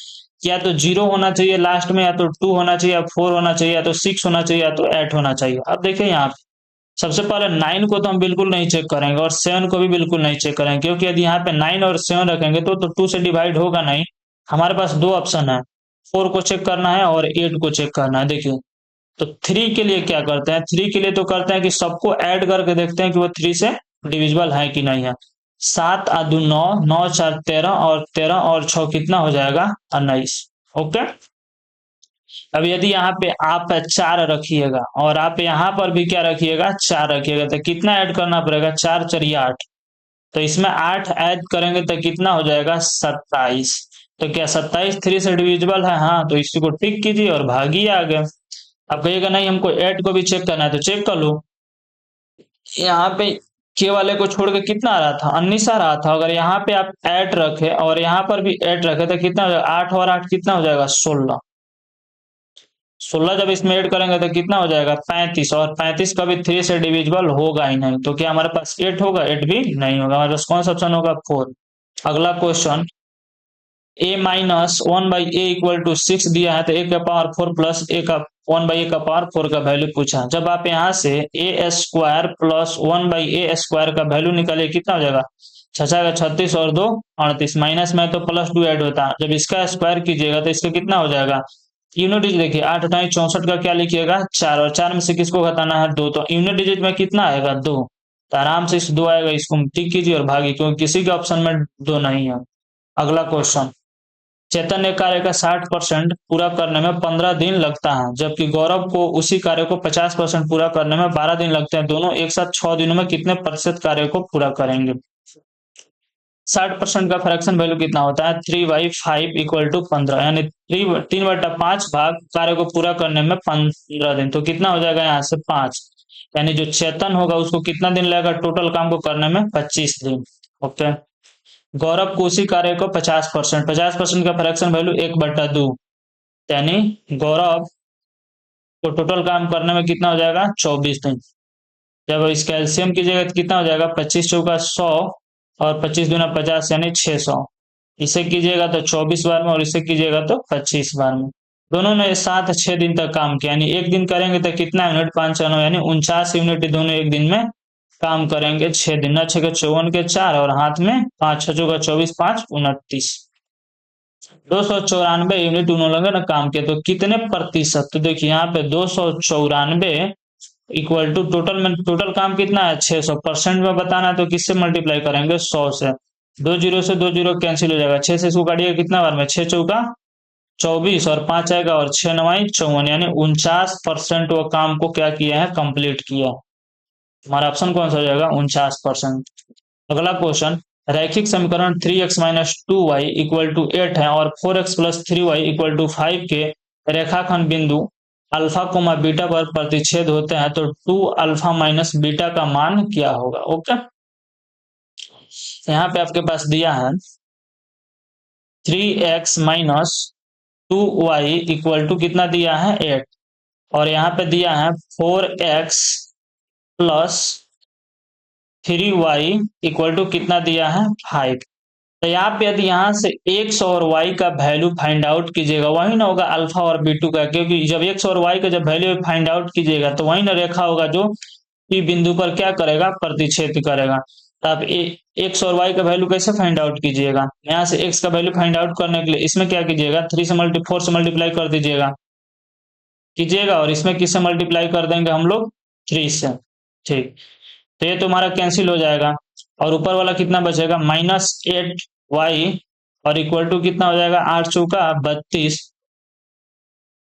कि या तो 0 होना चाहिए लास्ट में, या तो 2 होना चाहिए, या 4 होना चाहिए, या तो 6 होना चाहिए, या तो 8 होना चाहिए। अब देखिए यहाँ सबसे पहले 9 को तो हम बिल्कुल नहीं चेक करेंगे, और 7 को भी बिल्कुल नहीं चेक करेंगे, क्योंकि यदि यहाँ पे 9 और 7 रखेंगे तो 2 से डिवाइड होगा नहीं। हमारे पास दो ऑप्शन है, 4 को चेक करना है और 8 को चेक करना है। देखिए तो 3 के लिए क्या करते हैं, 3 के लिए तो करते हैं कि सबको ऐड करके देखते हैं कि वो 3 से डिविजिबल है कि नहीं है। 7 आ 2 9, 9 4 13, और 13 और 6 कितना हो जाएगा 19। ओके। अब यदि यहाँ पे आप 4 रखिएगा और आप यहाँ पर भी क्या रखिएगा 4 रखिएगा, तो कितना ऐड करना पड़ेगा, 4 4 8। तो इसमें 8 ऐड करेंगे तो कितना हो जाएगा 27। तो क्या 27 3 से डिविजिबल है, हाँ, तो इसी को टिक कीजिए और भागिए आगे। अब कहिएगा नहीं हमको 8 को भी चेक करना है, तो चेक कर लो। यहाँ पे के वाले को छोड़ के कितना आ रहा था, 19 आ रहा था। अगर यहाँ पे आप 8 रखे और यहाँ पर भी 8 रखे तो कितना हो जाएगा, 8 और 8 कितना हो जाएगा 16। 16 जब इसमें ऐड करेंगे तो कितना हो जाएगा 35, और 35 कभी 3 से डिविजिबल होगा ही नहीं, तो क्या हमारे पास 8 होगा, 8 भी नहीं होगा, हमारे पास कौन सा ऑप्शन होगा 4। अगला क्वेश्चन, a माइनस 1/a = 6 दिया है, तो a का पावर 4 प्लस a का 1/a का पावर 4 का वैल्यू पूछा। जब आप यहाँ से a² प्लस 1/a² का वैल्यू निकाले कितना हो जाएगा, 6 का 36 और 2 38, माइनस में तो +2 ऐड होता है। जब इसका स्क्वायर कीजिएगा तो इसका कितना हो जाएगा, यूनिट डिजिट देखिए 8 8 64 का क्या लिखिएगा 4, और 4 में से किसको घटाना है 2, तो यूनिट डिजिट में कितना आएगा 2, तो आराम से इस 2 आएगा, इसको टिक कीजिए और भागिए, क्योंकि किसी के ऑप्शन में 2 नहीं है। अगला क्वेश्चन, चैतन्य कार्य का 60% पूरा करने में 15 दिन लगता है, जबकि गौरव को उसी कार्य को 50% पूरा करने में 12 दिन लगते हैं। दोनों एक साथ 6 दिनों में कितने प्रतिशत कार्य को पूरा करेंगे। 60% का फ्रैक्शन वैल्यू कितना होता है, 3/5 = 15, यानी 3/5 भाग कार्य को पूरा करने में 15 दिन, तो कितना हो जाएगा यहाँ से 5, यानी जो चेतन होगा उसको कितना दिन लगेगा टोटल काम को करने में 25 दिन। ओके। गौरव को उसी कार्य को 50% का फ्रैक्शन वैल्यू 1/2, यानी गौरव को टोटल काम करने में कितना हो जाएगा 24 दिन। जब इसका एलसीएम कीजिएगा तो कितना हो जाएगा 25 चौका 100, और 25 दूना 50 यानी 600। इसे कीजिएगा तो 24 बार में, और इसे कीजिएगा तो 25 बार में। दोनों ने साथ 6 दिन तक काम किया, यानी एक दिन करेंगे तो कितना यूनिट 5 9, यानी 49 यूनिट दोनों एक दिन में काम करेंगे। 6 दिन, 6 के 54 के 4, और हाथ में 5 6 चौका 24 5 29, 294 यूनिट उन्होंने ना काम किया। तो कितने प्रतिशत, तो देखिए यहाँ पे 294 इक्वल टू टोटल में, टोटल काम कितना है 600, परसेंट में बताना है तो किससे मल्टीप्लाई करेंगे 100 से। 2 जीरो से 2 जीरो कैंसिल हो जाएगा, 6 से इसको काटिएगा कितना बार में, 6 चौका 24, और 5 आएगा, और 6 9 54, यानी 49% वो काम को क्या किया है कंप्लीट किया। हमारा ऑप्शन कौन सा हो जाएगा 49%। अगला क्वेश्चन, रैखिक समीकरण 3x - 2y = 8 है, और 4x + 3y = 5 के रेखाखंड बिंदु अल्फा कोमा बीटा पर प्रतिच्छेद होते हैं, तो 2 अल्फा माइनस बीटा का मान क्या होगा। ओके, यहाँ पे आपके पास दिया है 3x - 2y = कितना दिया है 8, और यहाँ पे दिया है 4x + 3y = कितना दिया है 5। तो यहाँ पे यदि यहाँ से x और y का वैल्यू फाइंड आउट कीजिएगा, वही ना होगा अल्फा और बीटू का, क्योंकि जब x और y का जब वैल्यू फाइंड आउट कीजिएगा तो वही ना रेखा होगा जो P बिंदु पर क्या करेगा प्रतिच्छेद करेगा। तो आप x और y का वैल्यू कैसे फाइंड आउट कीजिएगा, यहाँ से x का वैल्यू फाइंड आउट करने के लिए इसमें क्या कीजिएगा 4 से मल्टीप्लाई कर कीजिएगा, और इसमें किससे मल्टीप्लाई कर देंगे हम लोग 3 से। ठीक, तो ये तुम्हारा कैंसिल हो जाएगा, और ऊपर वाला कितना बचेगा -8y, और इक्वल टू कितना हो जाएगा 8 चौका 32,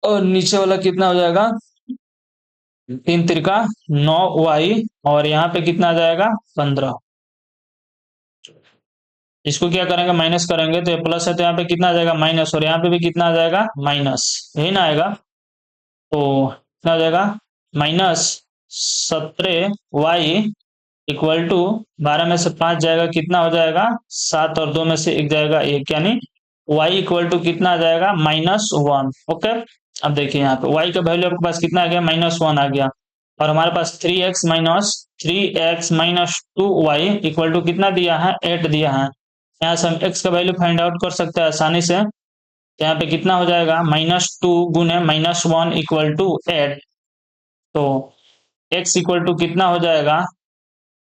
और नीचे वाला कितना हो जाएगा 3 तिरका 9y, और यहाँ पे कितना आ जाएगा 15। इसको क्या करेंगे माइनस करेंगे, तो ये प्लस है तो यहाँ पे कितना आ जाएगा माइनस, और यहाँ पे भी कितना आ जाएगा माइनस, यही ना आएगा, तो कितना आ जाएगा 17y इक्वल टू 12 में से 5 जाएगा कितना हो जाएगा 7 और 2 में से 1 जाएगा 1, यानी y इक्वल टू कितना आ जाएगा -1। ओके, अब देखिए यहाँ पे y का वैल्यू आपके पास कितना आ गया -1 आ गया, और हमारे पास 3x minus 2y equal to कितना दिया है 8 दिया है। यहाँ से हम x का वैल्यू फाइंड आउट कर सकते हैं आसानी से। यहाँ पे कितना हो जाएगा -2 गुने -1 इक्वल टू 8, तो x इक्वल टू कितना हो जाएगा,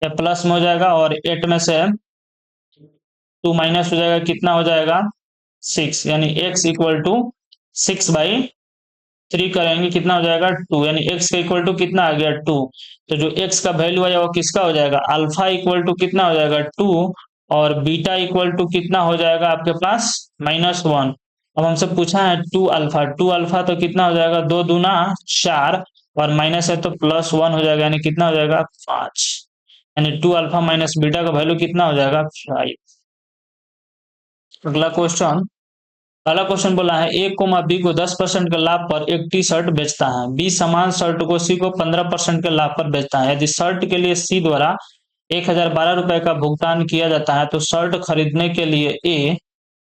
या प्लस में हो जाएगा, और 8 में से 2 माइनस हो जाएगा कितना हो जाएगा 6, यानी x इक्वल टू 6/3 करेंगे कितना हो जाएगा 2, यानी x का इक्वल टू कितना आ गया 2। तो जो x का वैल्यू आया वो किसका हो जाएगा, अल्फा इक्वल टू कितना हो जाएगा 2, और बीटा इक्वल टू कितना हो जाएगा आपके पास -1। अब हमसे पूछा है 2 अल्फा तो कितना हो जाएगा 2 दूना 4, और माइनस है तो +1 हो जाएगा, यानी कितना हो जाएगा 5, यानी 2 अल्फा माइनस बीटा का वैल्यू कितना हो जाएगा 5। अगला क्वेश्चन, पहला क्वेश्चन बोला है ए कोमा बी को 10% के लाभ पर एक टी शर्ट बेचता है, बी समान शर्ट को सी को 15% के लाभ पर बेचता है। यदि शर्ट के लिए सी द्वारा 1012 रुपए का भुगतान किया जाता है तो शर्ट खरीदने के लिए ए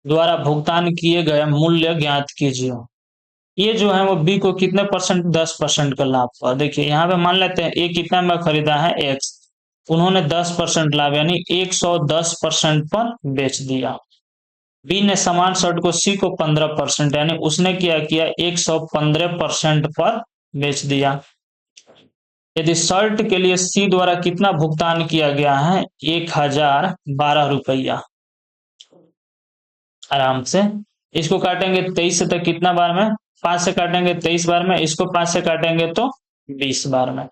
द्वारा भुगतान किए गए मूल्य ज्ञात कीजिए। ये जो है वो बी को कितने परसेंट 10% का लाभ पर, देखिए यहाँ पे मान लेते हैं ए कितना में खरीदा है एक्स, उन्होंने 10% लाभ यानी 110% पर बेच दिया। बी ने समान शर्ट को सी को 15% यानी उसने क्या किया 115% पर बेच दिया। यदि शर्ट के लिए सी द्वारा कितना भुगतान किया गया है 1012 रुपया, आराम से इसको काटेंगे 23 तक कितना बार में 5 से काटेंगे 23 बार में, इसको 5 से काटेंगे तो 20 बार में।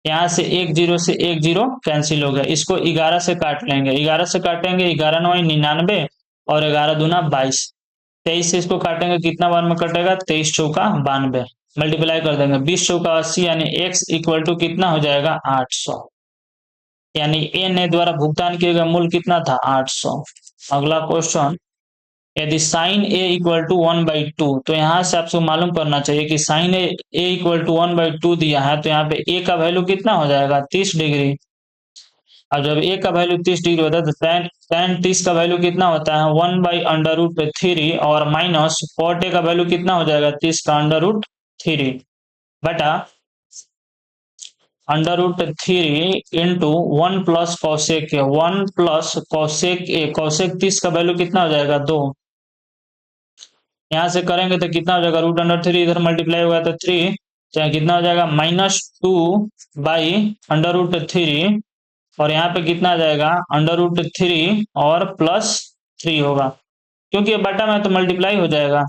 यहाँ से 1 0 से 1 0 कैंसिल हो गया, इसको 11 से काट लेंगे, 11 से काटेंगे 11 9 99 और 11 दूना 22, 23 से इसको काटेंगे कितना बार में कटेगा 23 चौका 92, मल्टीप्लाई कर देंगे 20 चौका 80, यानी x इक्वल टू कितना हो जाएगा 800, यानी ए ने द्वारा भुगतान किया गया मूल्य कितना था 800। अगला क्वेश्चन, यदि साइन ए इक्वल टू 1/2, तो यहाँ से आपको मालूम करना चाहिए कि साइन ए इक्वल टू 1/2 दिया है, तो यहाँ पे ए का वैल्यू कितना हो जाएगा 30 डिग्री। अब जब ए का वैल्यू 30 डिग्री होता है तो tan 30 का वैल्यू कितना होता है 1/√3, और माइनस cot ए का वैल्यू कितना हो जाएगा 30 का √3 बटा √3 इंटू 1 प्लस कौशेक ए, 1 प्लस कौशेक ए, कौशेक 30 का वैल्यू कितना हो जाएगा 2, यहां से करेंगे तो कितना हो जाएगा √3, इधर मल्टीप्लाई होगा तो 3, चाहे कितना हो जाएगा -2/√3, और यहाँ पे कितना आ जाएगा √3 और +3 होगा, क्योंकि ये बटा में तो मल्टीप्लाई हो जाएगा।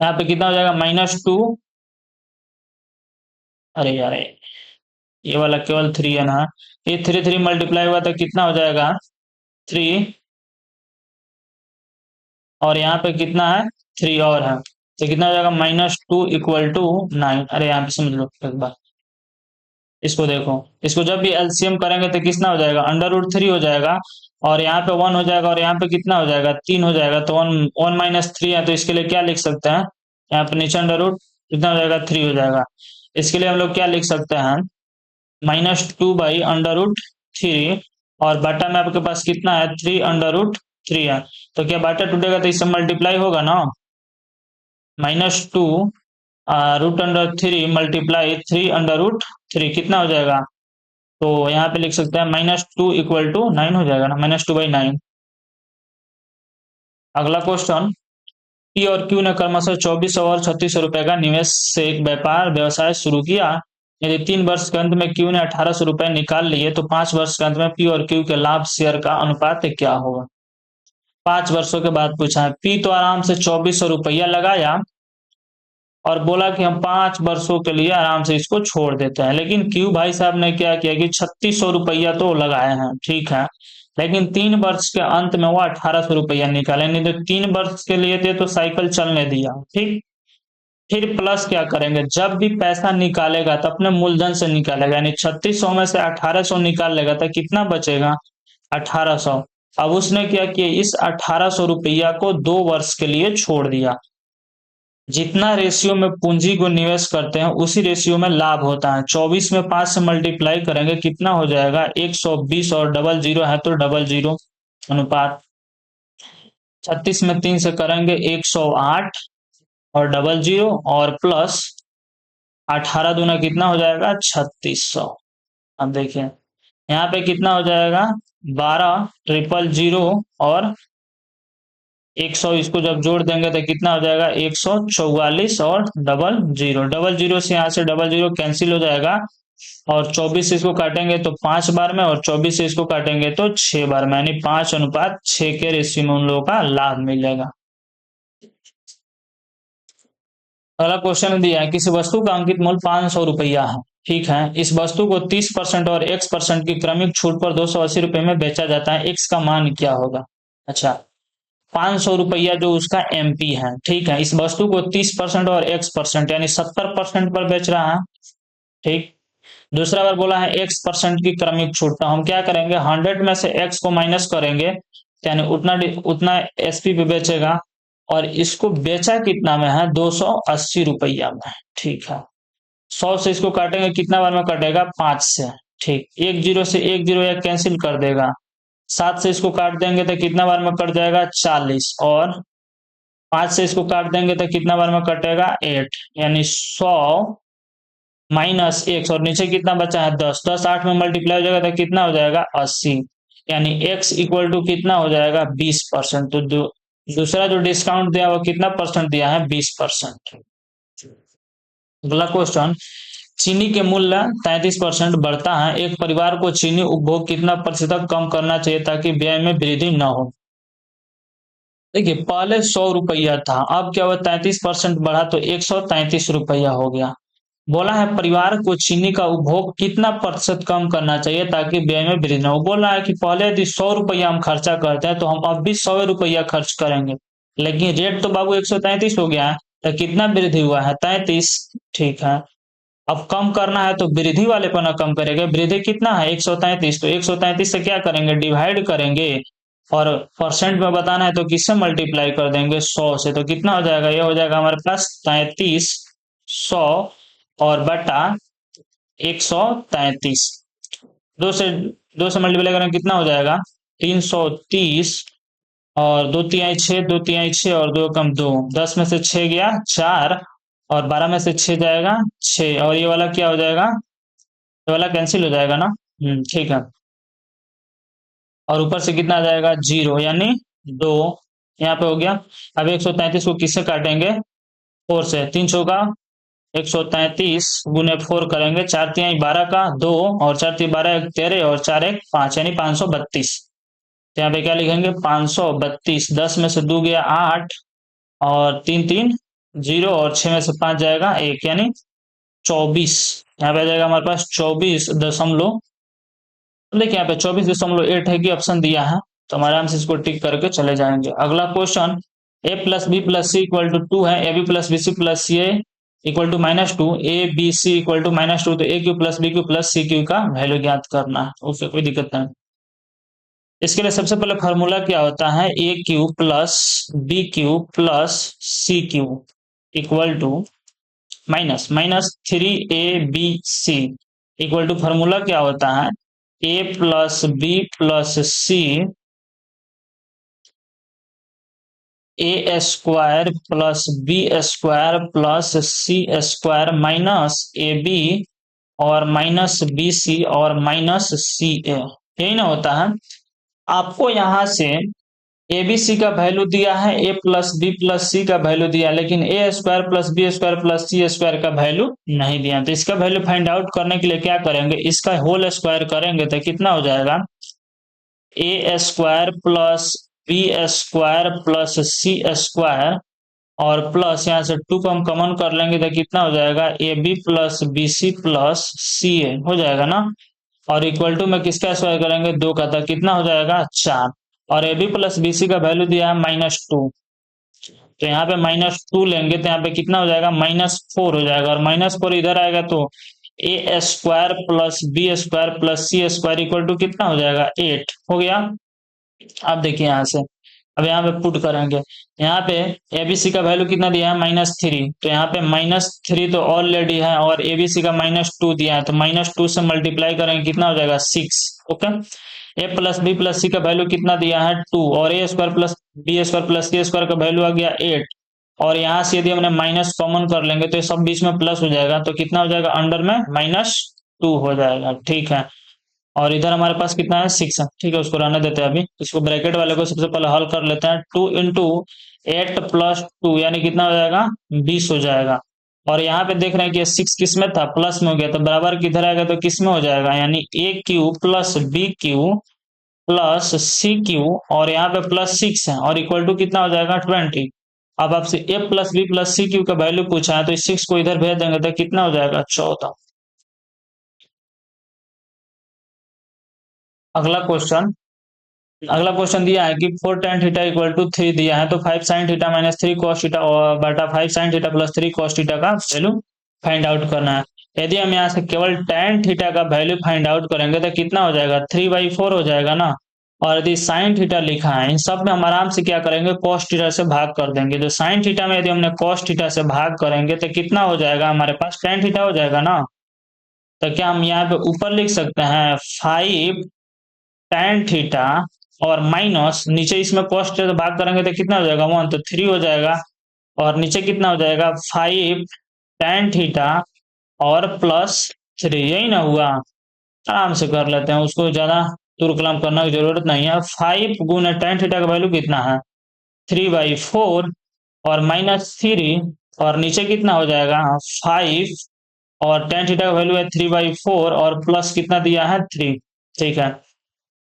यहाँ पे कितना हो जाएगा -2, अरे यार ये वाला केवल 3 है ना, ये 3 मल्टीप्लाई हुआ तो कितना हो जाएगा 3, और यहाँ पे कितना है 3 और है, तो कितना हो जाएगा -2 इक्वल टू 9। अरे यहाँ पे समझ लो एक बार, इसको देखो, इसको जब भी एलसीएम करेंगे तो कितना हो जाएगा √3 हो जाएगा, और यहाँ पे 1 हो जाएगा, और यहाँ पे कितना हो जाएगा 3 हो जाएगा, तो 1 - 3 है, तो इसके लिए क्या लिख सकते हैं, यहाँ पे नीचे अंडर कितना हो जाएगा 3 हो जाएगा, इसके लिए हम लोग क्या लिख सकते हैं -2/√3, और बटा में आपके पास कितना है 3/√3 है, तो क्या बटा टूटेगा तो इससे मल्टीप्लाई होगा ना, -2√3 मल्टीप्लाई 3/√3 कितना हो जाएगा, तो यहाँ पे लिख सकते हैं -2 इक्वल टू 9 हो जाएगा ना, -2/9। अगला क्वेश्चन, पी और क्यू ने क्रमशः 2400 और 3600 रुपए का निवेश से एक व्यापार व्यवसाय शुरू किया। यदि 3 वर्ष के अंत में क्यू ने 1800 रुपए निकाल लिए तो 5 वर्ष के अंत में पी और क्यू के लाभ शेयर का अनुपात क्या होगा। 5 वर्षों के बाद पूछा है, पी तो आराम से 2400 रुपया लगाया और बोला कि हम 5 वर्षों के लिए आराम से इसको छोड़ देते हैं, लेकिन क्यू भाई साहब ने क्या किया कि 3600 रुपया तो लगाए हैं, ठीक है, लेकिन 3 वर्ष के अंत में वो 1800 रुपया निकाले, नहीं तो 3 वर्ष के लिए थे तो साइकिल चलने दिया, ठीक। फिर प्लस क्या करेंगे, जब भी पैसा निकालेगा तो अपने मूलधन से निकालेगा, यानी 3600 में से 1800 निकाल लेगा तो कितना बचेगा 1800। अब उसने क्या किया, इस 1800 रुपया को 2 वर्ष के लिए छोड़ दिया, जितना रेशियो में पूंजी को निवेश करते हैं उसी रेशियो में लाभ होता है। 24 में 5 से मल्टीप्लाई करेंगे कितना हो जाएगा 120 और डबल जीरो है तो डबल जीरो अनुपात। 36 में 3 से करेंगे 108 और डबल जीरो और प्लस 18 दूना कितना हो जाएगा 3600। अब देखिए यहाँ पे कितना हो जाएगा 12 ट्रिपल जीरो और 100, इसको जब जोड़ देंगे तो कितना हो जाएगा 144 और डबल जीरो से यहाँ से डबल जीरो कैंसिल हो जाएगा और 24 से इसको काटेंगे तो 5 बार में और 24 से इसको काटेंगे तो 6 बार में, यानी 5:6 के रेशियो में उन लोगों का लाभ मिलेगा। अगला क्वेश्चन दिया है किसी वस्तु का अंकित मूल्य 500 रुपया है, ठीक है, इस वस्तु को 30% और x% की क्रमिक छूट पर 280 रुपए में बेचा जाता है, x का मान क्या होगा। अच्छा, 500 रुपया जो उसका एमपी है, ठीक है, इस वस्तु को 30% और x% यानी 70% पर बेच रहा है, ठीक। दूसरा बार बोला है x% की क्रमिक छूट, तो हम क्या करेंगे 100 में से x को माइनस करेंगे यानी उतना उतना एसपी पे बेचेगा और इसको बेचा कितना में है 280 रुपया में, ठीक है। 100 से इसको काटेंगे कितना बार में कटेगा 5 से, ठीक। एक जीरो से एक जीरो या कैंसिल कर देगा, 7 से इसको काट देंगे तो कितना बार में कट जाएगा 40 और 5 से इसको काट देंगे तो कितना बार में कटेगा 8, यानी 100 माइनस x और नीचे कितना बचा है 10, 10 8 में मल्टीप्लाई हो जाएगा तो कितना हो जाएगा 80, यानी x इक्वल टू कितना हो जाएगा 20%। तो दूसरा जो डिस्काउंट दिया वो कितना परसेंट दिया है 20%। अगला क्वेश्चन, चीनी के मूल्य 33% बढ़ता है, एक परिवार को चीनी उपभोग कितना प्रतिशत कम करना चाहिए ताकि व्यय में वृद्धि न हो। देखिए पहले 100 रुपया था, अब क्या हुआ 33% बढ़ा तो 133 रुपया हो गया। बोला है परिवार को चीनी का उपभोग कितना प्रतिशत कम करना चाहिए ताकि व्यय में वृद्धि न हो। बोला है कि पहले यदि 100 रुपया हम खर्चा करते हैं तो हम अब भी 100 रुपया खर्च करेंगे, लेकिन रेट तो बाबू 133 हो गया है, तो कितना वृद्धि हुआ है 33, ठीक है। अब कम करना है तो वृद्धि वाले पर ना कम करेंगे, वृद्धि कितना है 133, तो 133 से क्या करेंगे डिवाइड करेंगे और परसेंट में बताना है तो किससे मल्टीप्लाई कर देंगे 100 से, तो कितना हो जाएगा ये हो जाएगा हमारे पास 3300 और बटा 133। दो से मल्टीप्लाई करेंगे कितना हो जाएगा 330 और 2 तिहाई 6, 2 तिहाई 6 और 2 कम 2, 10 में से 6 गया 4 और 12 में से 6 जाएगा 6 और ये वाला क्या हो जाएगा, ये वाला कैंसिल हो जाएगा ना, ठीक है। और ऊपर से कितना आ जाएगा 0 यानी 2, यहाँ पे हो गया। अब 133 को किससे काटेंगे 4 से, 3 चौका 133 गुने 4 करेंगे, 4 तिहाई 12 का 2 और 4 तिहाई 12 एक 13 और 4 एक 5 यानी 532। तो यहाँ पे क्या लिखेंगे 532, 10 में से 2 गया 8 और 3 3 0 और 6 में से 5 जाएगा 1 यानी 24। यहाँ पे आ जाएगा हमारे पास 24 दशमलव, देखिए यहाँ पे 24.8 है कि ऑप्शन दिया है, तो हम आराम से इसको टिक करके चले जाएंगे। अगला question, a plus B plus C equal to 2 है, A B plus B C plus C A equal to -2, A B C equal to -2, तो A cube plus B cube plus C cube का value ज्ञात करना है, उससे कोई दिक्कत नहीं। इसके लिए सबसे पहले फॉर्मूला क्या होता है A cube plus B cube plus C cube equal to -3ab equal to formula क्या होता है A plus B plus C A square plus B square plus C square minus A B और minus B C और minus सी ए, यही ना होता है। आपको यहां से ए बी सी का वैल्यू दिया है, ए प्लस बी प्लस सी का वैल्यू दिया, लेकिन A square plus B square plus C square का वैल्यू नहीं दिया, तो इसका वैल्यू फाइंड आउट करने के लिए क्या करेंगे इसका होल स्क्वायर करेंगे तो कितना हो जाएगा A square plus B square plus C square और प्लस यहाँ से 2 को हम कॉमन कर लेंगे तो कितना हो जाएगा A B plus B C plus C A हो जाएगा ना, और इक्वल टू में किसका स्क्वायर करेंगे 2 का, तो कितना हो जाएगा 4 और A B plus B C का वैल्यू दिया है -2, तो यहाँ पे -2 लेंगे तो यहाँ पे कितना हो जाएगा -4 हो जाएगा और -4 इधर आएगा तो A square plus B square plus C square equal to कितना हो जाएगा 8 हो गया। अब देखिए यहाँ से अब यहाँ पे पुट करेंगे, यहाँ पे एबीसी का वैल्यू कितना दिया है -3, तो यहाँ पे -3 तो ऑलरेडी है और एबीसी का -2 दिया है, तो -2 से मल्टीप्लाई करेंगे कितना हो जाएगा 6। Okay, a plus B plus सी का वैल्यू कितना दिया है 2 और a square plus B square plus C square का वैल्यू आ गया 8, और यहाँ से यदि हमने माइनस कॉमन कर लेंगे तो ये सब बीच में प्लस हो जाएगा, तो कितना हो जाएगा अंडर में -2 हो जाएगा। ठीक है, और इधर हमारे पास कितना है 6 है। ठीक है, उसको रहने देते हैं, अभी इसको ब्रैकेट वाले को सबसे पहले हल कर लेते हैं। 2 इंटू 8 प्लस 2 यानी कितना हो जाएगा 20 हो जाएगा, और यहाँ पे देख रहे हैं कि 6 किस में था, प्लस में हो गया, तो बराबर किधर आएगा तो किस में हो जाएगा, यानी a cube plus B cube plus C cube, और यहाँ पे +6 है और इक्वल टू कितना हो जाएगा 20। अब आपसे a plus B plus C cube का वैल्यू पूछा है, तो इस 6 को इधर भेज देंगे तो कितना हो जाएगा 14। अगला क्वेश्चन, अगला क्वेश्चन दिया है कि 4 tan थीटा इक्वल टू 3 दिया है, तो 5 sin theta minus 3 cos theta और बटा 5 sin theta plus 3 cos theta का वैल्यू फाइंड आउट करना है। यदि हम यहाँ से केवल tan थीटा का वैल्यू फाइंड आउट करेंगे तो कितना हो जाएगा 3/4 हो जाएगा ना, और यदि sin थीटा लिखा है, इन सब में हम आराम से क्या करेंगे cos थीटा से भाग कर देंगे, जो sin थीटा में यदि हमने cos थीटा से भाग करेंगे तो कितना हो जाएगा हमारे पास tan थीटा हो जाएगा ना, तो क्या हम यहाँ पे ऊपर लिख सकते हैं 5 tan थीटा और माइनस नीचे इसमें कॉस्ट से भाग करेंगे तो कितना हो जाएगा 1, तो 3 हो जाएगा, और नीचे कितना हो जाएगा 5 tan थीटा और +3, यही ना हुआ। आराम से कर लेते हैं, उसको ज्यादा तुरकलाम करने की जरूरत नहीं है। 5 गुना tan थीटा का वैल्यू कितना है 3/4 और -3, और नीचे कितना हो जाएगा 5, और tan थीटा का वैल्यू है 3/4 और प्लस कितना दिया है 3। ठीक है,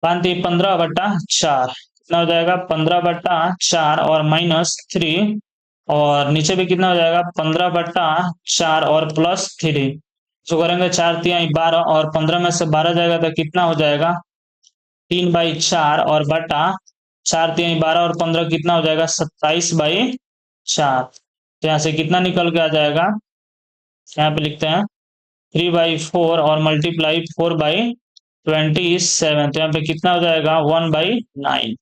15/4 कितना हो जाएगा 15/4 और -3, और नीचे भी कितना हो जाएगा 15/4 और +3, जो करेंगे 4×3=12 और 15 में से 12 जाएगा तो कितना हो जाएगा 3/4 और बटा 4×3=12 और 15 कितना हो जाएगा 27/4। तो यहाँ से कितना निकल के आ जाएगा, यहाँ पे लिखते हैं 3/4 और मल्टीप्लाई 4/27, तो यहाँ पे कितना हो जाएगा 1/9,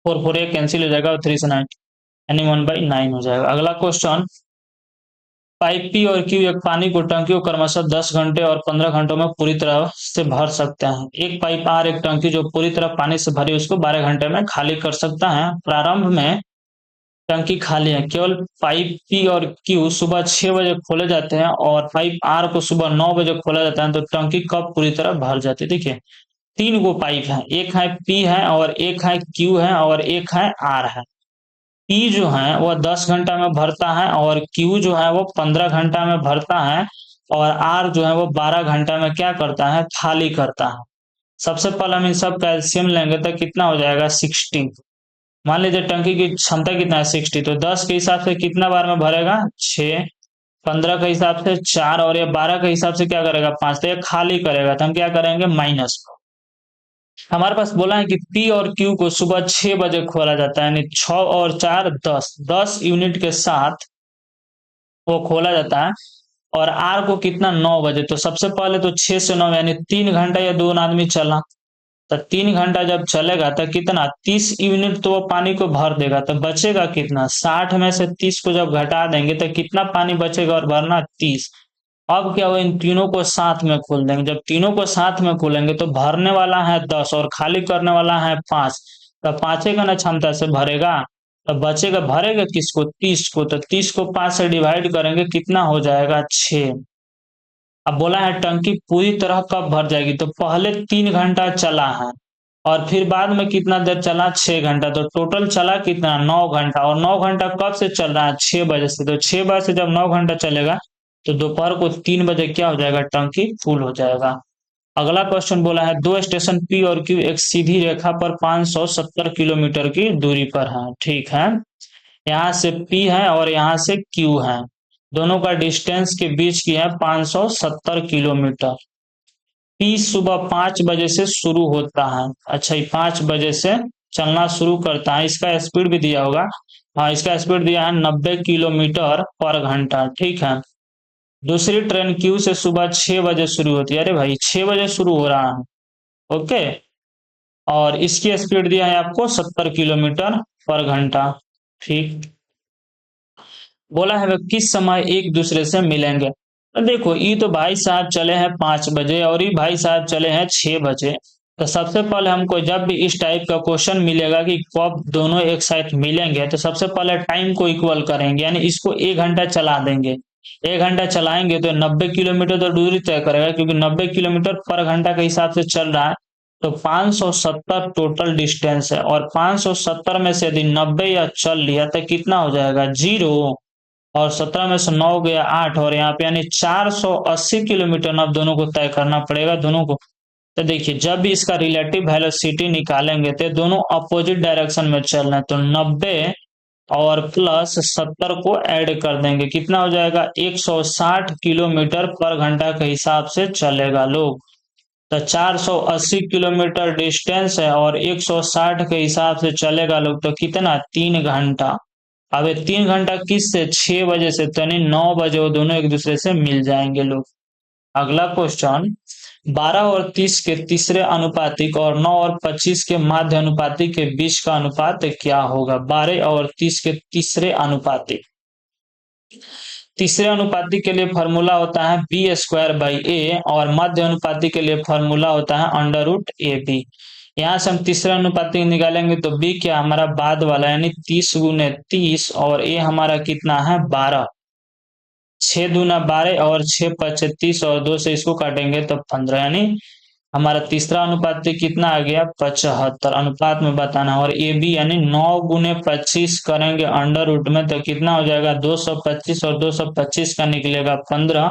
4 कैंसिल हो जाएगा और 3 से 9 यानी 1/9 हो जाएगा। अगला क्वेश्चन, पाइप पी और क्यू एक पानी को टंकी क्रमशः 10 घंटे और 15 घंटों में पूरी तरह से भर सकते हैं। एक पाइप आर एक टंकी जो पूरी तरह पानी से भरी उसको 12 घंटे में खाली कर सकता है। प्रारंभ में टंकी खाली है, केवल पाइप पी और क्यू सुबह 6 बजे खोले जाते हैं और पाइप आर को सुबह 9 बजे खोला जाता है, तो टंकी कब पूरी तरह भर जाती है। देखिए 3 गो पाइप है, एक है पी है और एक है क्यू है और एक है आर है। पी जो है वह 10 घंटा में भरता है और क्यू जो है वो 15 घंटा में भरता है, और आर जो है वो 12 घंटा में क्या करता है खाली करता है। सबसे पहले हम इन सब का एलसीएम लेंगे तो कितना हो जाएगा 60। मान लीजिए टंकी की क्षमता कितना है 60, तो 10 के हिसाब से कितना बार में भरेगा 6, 15 के हिसाब से 4 और ये 12 के हिसाब से क्या करेगा 5, तो ये खाली करेगा, तो हम क्या करेंगे माइनस। हमारे पास बोला है कि पी और क्यू को सुबह 6 बजे खोला जाता है, यानी 6 और 4 10 यूनिट के साथ वो खोला जाता है, और आर को कितना 9 बजे, तो सबसे पहले तो 6 से 9 यानी 3 घंटा या 2 आदमी चला, तो 3 घंटा जब चलेगा तो कितना 30 यूनिट तो वो पानी को भर देगा, तो बचेगा कितना 60 में से 30 को जब घटा देंगे तो कितना पानी बचेगा और भरना 30। अब क्या हुआ इन तीनों को साथ में खोल देंगे, जब तीनों को साथ में खोलेंगे तो भरने वाला है 10 और खाली करने वाला है 5, तो 5 का ना क्षमता से भरेगा, तो बचेगा भरेगा किसको 30 को, तो 30 को 5 से डिवाइड करेंगे कितना हो जाएगा 6। अब बोला है टंकी पूरी तरह कब भर जाएगी, तो पहले 3 घंटा चला है और फिर बाद में कितना देर चला 6 घंटा, तो टोटल चला कितना 9 घंटा, और 9 घंटा कब से चल रहा है 6 बजे से, तो 6 बजे से जब 9 घंटा चलेगा तो दोपहर को 3 बजे क्या हो जाएगा टंकी फुल हो जाएगा। अगला क्वेश्चन बोला है दो स्टेशन पी और क्यू एक सीधी रेखा पर 570 किलोमीटर की दूरी पर है। ठीक है, यहाँ से पी है और यहाँ से क्यू है, दोनों का डिस्टेंस के बीच की है 570 किलोमीटर। पी सुबह 5 बजे से शुरू होता है, अच्छा ये 5 बजे से चलना शुरू करता है, इसका स्पीड भी दिया होगा, हाँ इसका स्पीड दिया है 90 किलोमीटर पर घंटा। ठीक है, दूसरी ट्रेन क्यू से सुबह 6 बजे शुरू होती है, अरे भाई 6 बजे शुरू हो रहा है, ओके, और इसकी स्पीड दिया है आपको 70 किलोमीटर पर घंटा। ठीक, बोला है वह किस समय एक दूसरे से मिलेंगे। तो देखो ये तो भाई साहब चले हैं 5 बजे और ये भाई साहब चले हैं 6 बजे। तो सबसे पहले हमको जब भी इस टाइप का क्वेश्चन मिलेगा कि कब दोनों एक साथ मिलेंगे, तो सबसे पहले टाइम को इक्वल करेंगे, यानी इसको 1 घंटा चला देंगे। 1 घंटा चलाएंगे तो 90 किलोमीटर तो दूरी तय करेगा, क्योंकि 90 किलोमीटर पर घंटा के हिसाब से चल रहा है। तो 570 टोटल डिस्टेंस है, और 570 में से यदि 90 या चल लिया तो कितना हो जाएगा, 0। और 17 में से 9 गया 8, और यहाँ पे यानी 480 किलोमीटर अब दोनों को तय करना पड़ेगा दोनों को। तो देखिए जब भी इसका रिलेटिव वेलोसिटी निकालेंगे तो दोनों अपोजिट डायरेक्शन में चल रहे हैं, तो 90 और प्लस 70 को ऐड कर देंगे, कितना हो जाएगा, 160 किलोमीटर पर घंटा के हिसाब से चलेगा लोग। तो 480 किलोमीटर डिस्टेंस है और 160 के हिसाब से चलेगा लोग, तो कितना, 3 घंटा। अब ये 3 घंटा किस से, 6 बजे से, तो यानी 9 बजे वो दोनों एक दूसरे से मिल जाएंगे लोग। अगला क्वेश्चन, 12 और 30 के तीसरे अनुपातिक और 9 और 25 के माध्य अनुपातिक के बीच का अनुपात क्या होगा। 12 और 30 के तीसरे अनुपातिक, तीसरे अनुपातिक के लिए फॉर्मूला होता है b² बाई a, और मध्य अनुपातिक के लिए फॉर्मूला होता है √ab। यहाँ से हम तीसरा अनुपातिक निकालेंगे तो b क्या, हमारा बाद वाला, यानी 30 × 30, और a हमारा कितना है, 12। 6×2 = 12 और 6×5 = 30, और 2 से इसको काटेंगे तो 15, यानी हमारा तीसरा अनुपातिक कितना आ गया, 75 अनुपात में बताना। और ए बी यानी 9×25 करेंगे अंडर रूट में, तो कितना हो जाएगा, 225, और 225 का निकलेगा 15,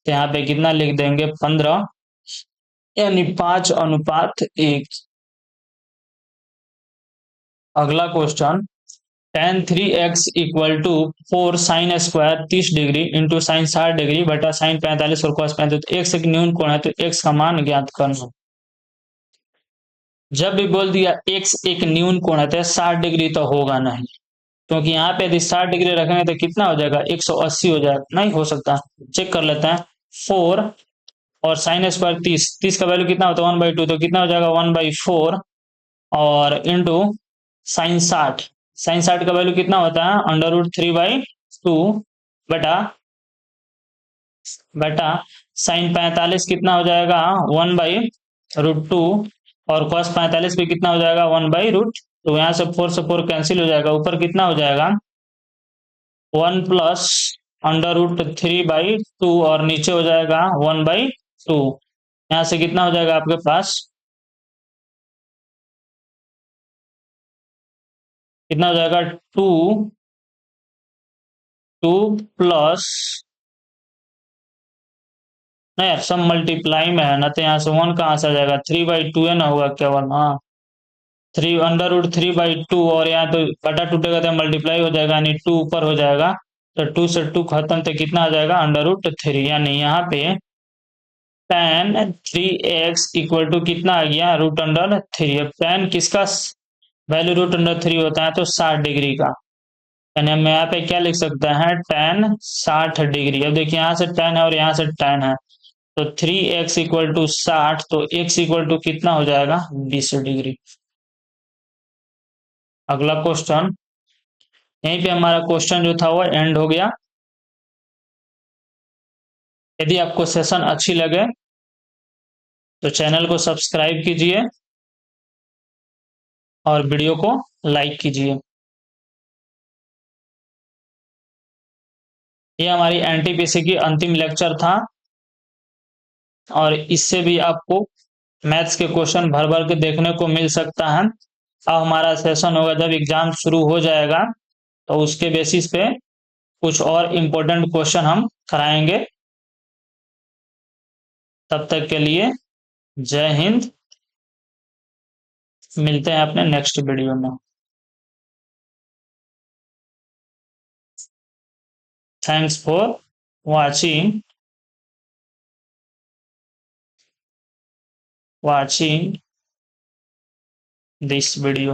तो यहाँ पे कितना लिख देंगे, 15, यानी 5:1। अगला question, tan3x = 4 sin square 30 degree into sine 60 degree बटा साइन 45 और cos 45, तो x एक न्यून कोण है, तो x का मान ज्ञात करना। जब भी बोल दिया x एक न्यून कोण है तो 60 डिग्री तो होगा नहीं, क्योंकि यहाँ पे यदि 60 डिग्री रखेंगे तो कितना हो जाएगा, 180 हो जाएगा, नहीं हो सकता। चेक कर लेते हैं, 4 और साइन स्क्वायर 30, 30 का वैल्यू कितना होता है, 1/2, तो कितना हो जाएगा, 1/4, और इंटू साइन 60, साइन 60 का वैल्यू कितना होता है, √3/2, बटा बटा साइन 45 कितना हो जाएगा, 1/√2, और cos 45 भी कितना हो जाएगा, 1/√, तो यहाँ से 4 से 4 कैंसिल हो जाएगा, ऊपर कितना हो जाएगा, 1 प्लस √3/2, और नीचे हो जाएगा 1/2। यहाँ से कितना हो जाएगा आपके पास, कितना हो जाएगा, 2 प्लस, नहीं यार सब मल्टीप्लाई में है ना, तो यहाँ से 1 कहाँ से आ जाएगा, 3/2 है ना, होगा केवल, हाँ 3 √3/2, और यहाँ तो बटा टूटेगा तो मल्टीप्लाई हो जाएगा, यानी 2 ऊपर हो जाएगा, तो 2 से 2 खत्म, तो कितना आ जाएगा, √3, यानी यहाँ पे tan3x = कितना आ गया, √3। अब tan किसका वैल्यू √3 होता है, तो 60 डिग्री का, यानी हम यहाँ पे क्या लिख सकते हैं, tan 60 डिग्री। अब देखिए यहाँ से tan है और यहाँ से tan है, तो 3x = 60, तो x = कितना हो जाएगा, 20 डिग्री। अगला क्वेश्चन, यहीं पे हमारा क्वेश्चन जो था वो एंड हो गया। यदि आपको सेशन अच्छी लगे तो चैनल को सब्सक्राइब कीजिए और वीडियो को लाइक कीजिए। ये हमारी एनटीपीसी की अंतिम लेक्चर था, और इससे भी आपको मैथ्स के क्वेश्चन भर भर के देखने को मिल सकता है। अब हमारा सेशन होगा जब एग्जाम शुरू हो जाएगा, तो उसके बेसिस पे कुछ और इम्पोर्टेंट क्वेश्चन हम कराएंगे। तब तक के लिए जय हिंद, मिलते हैं अपने नेक्स्ट वीडियो में। Thanks for watching this video.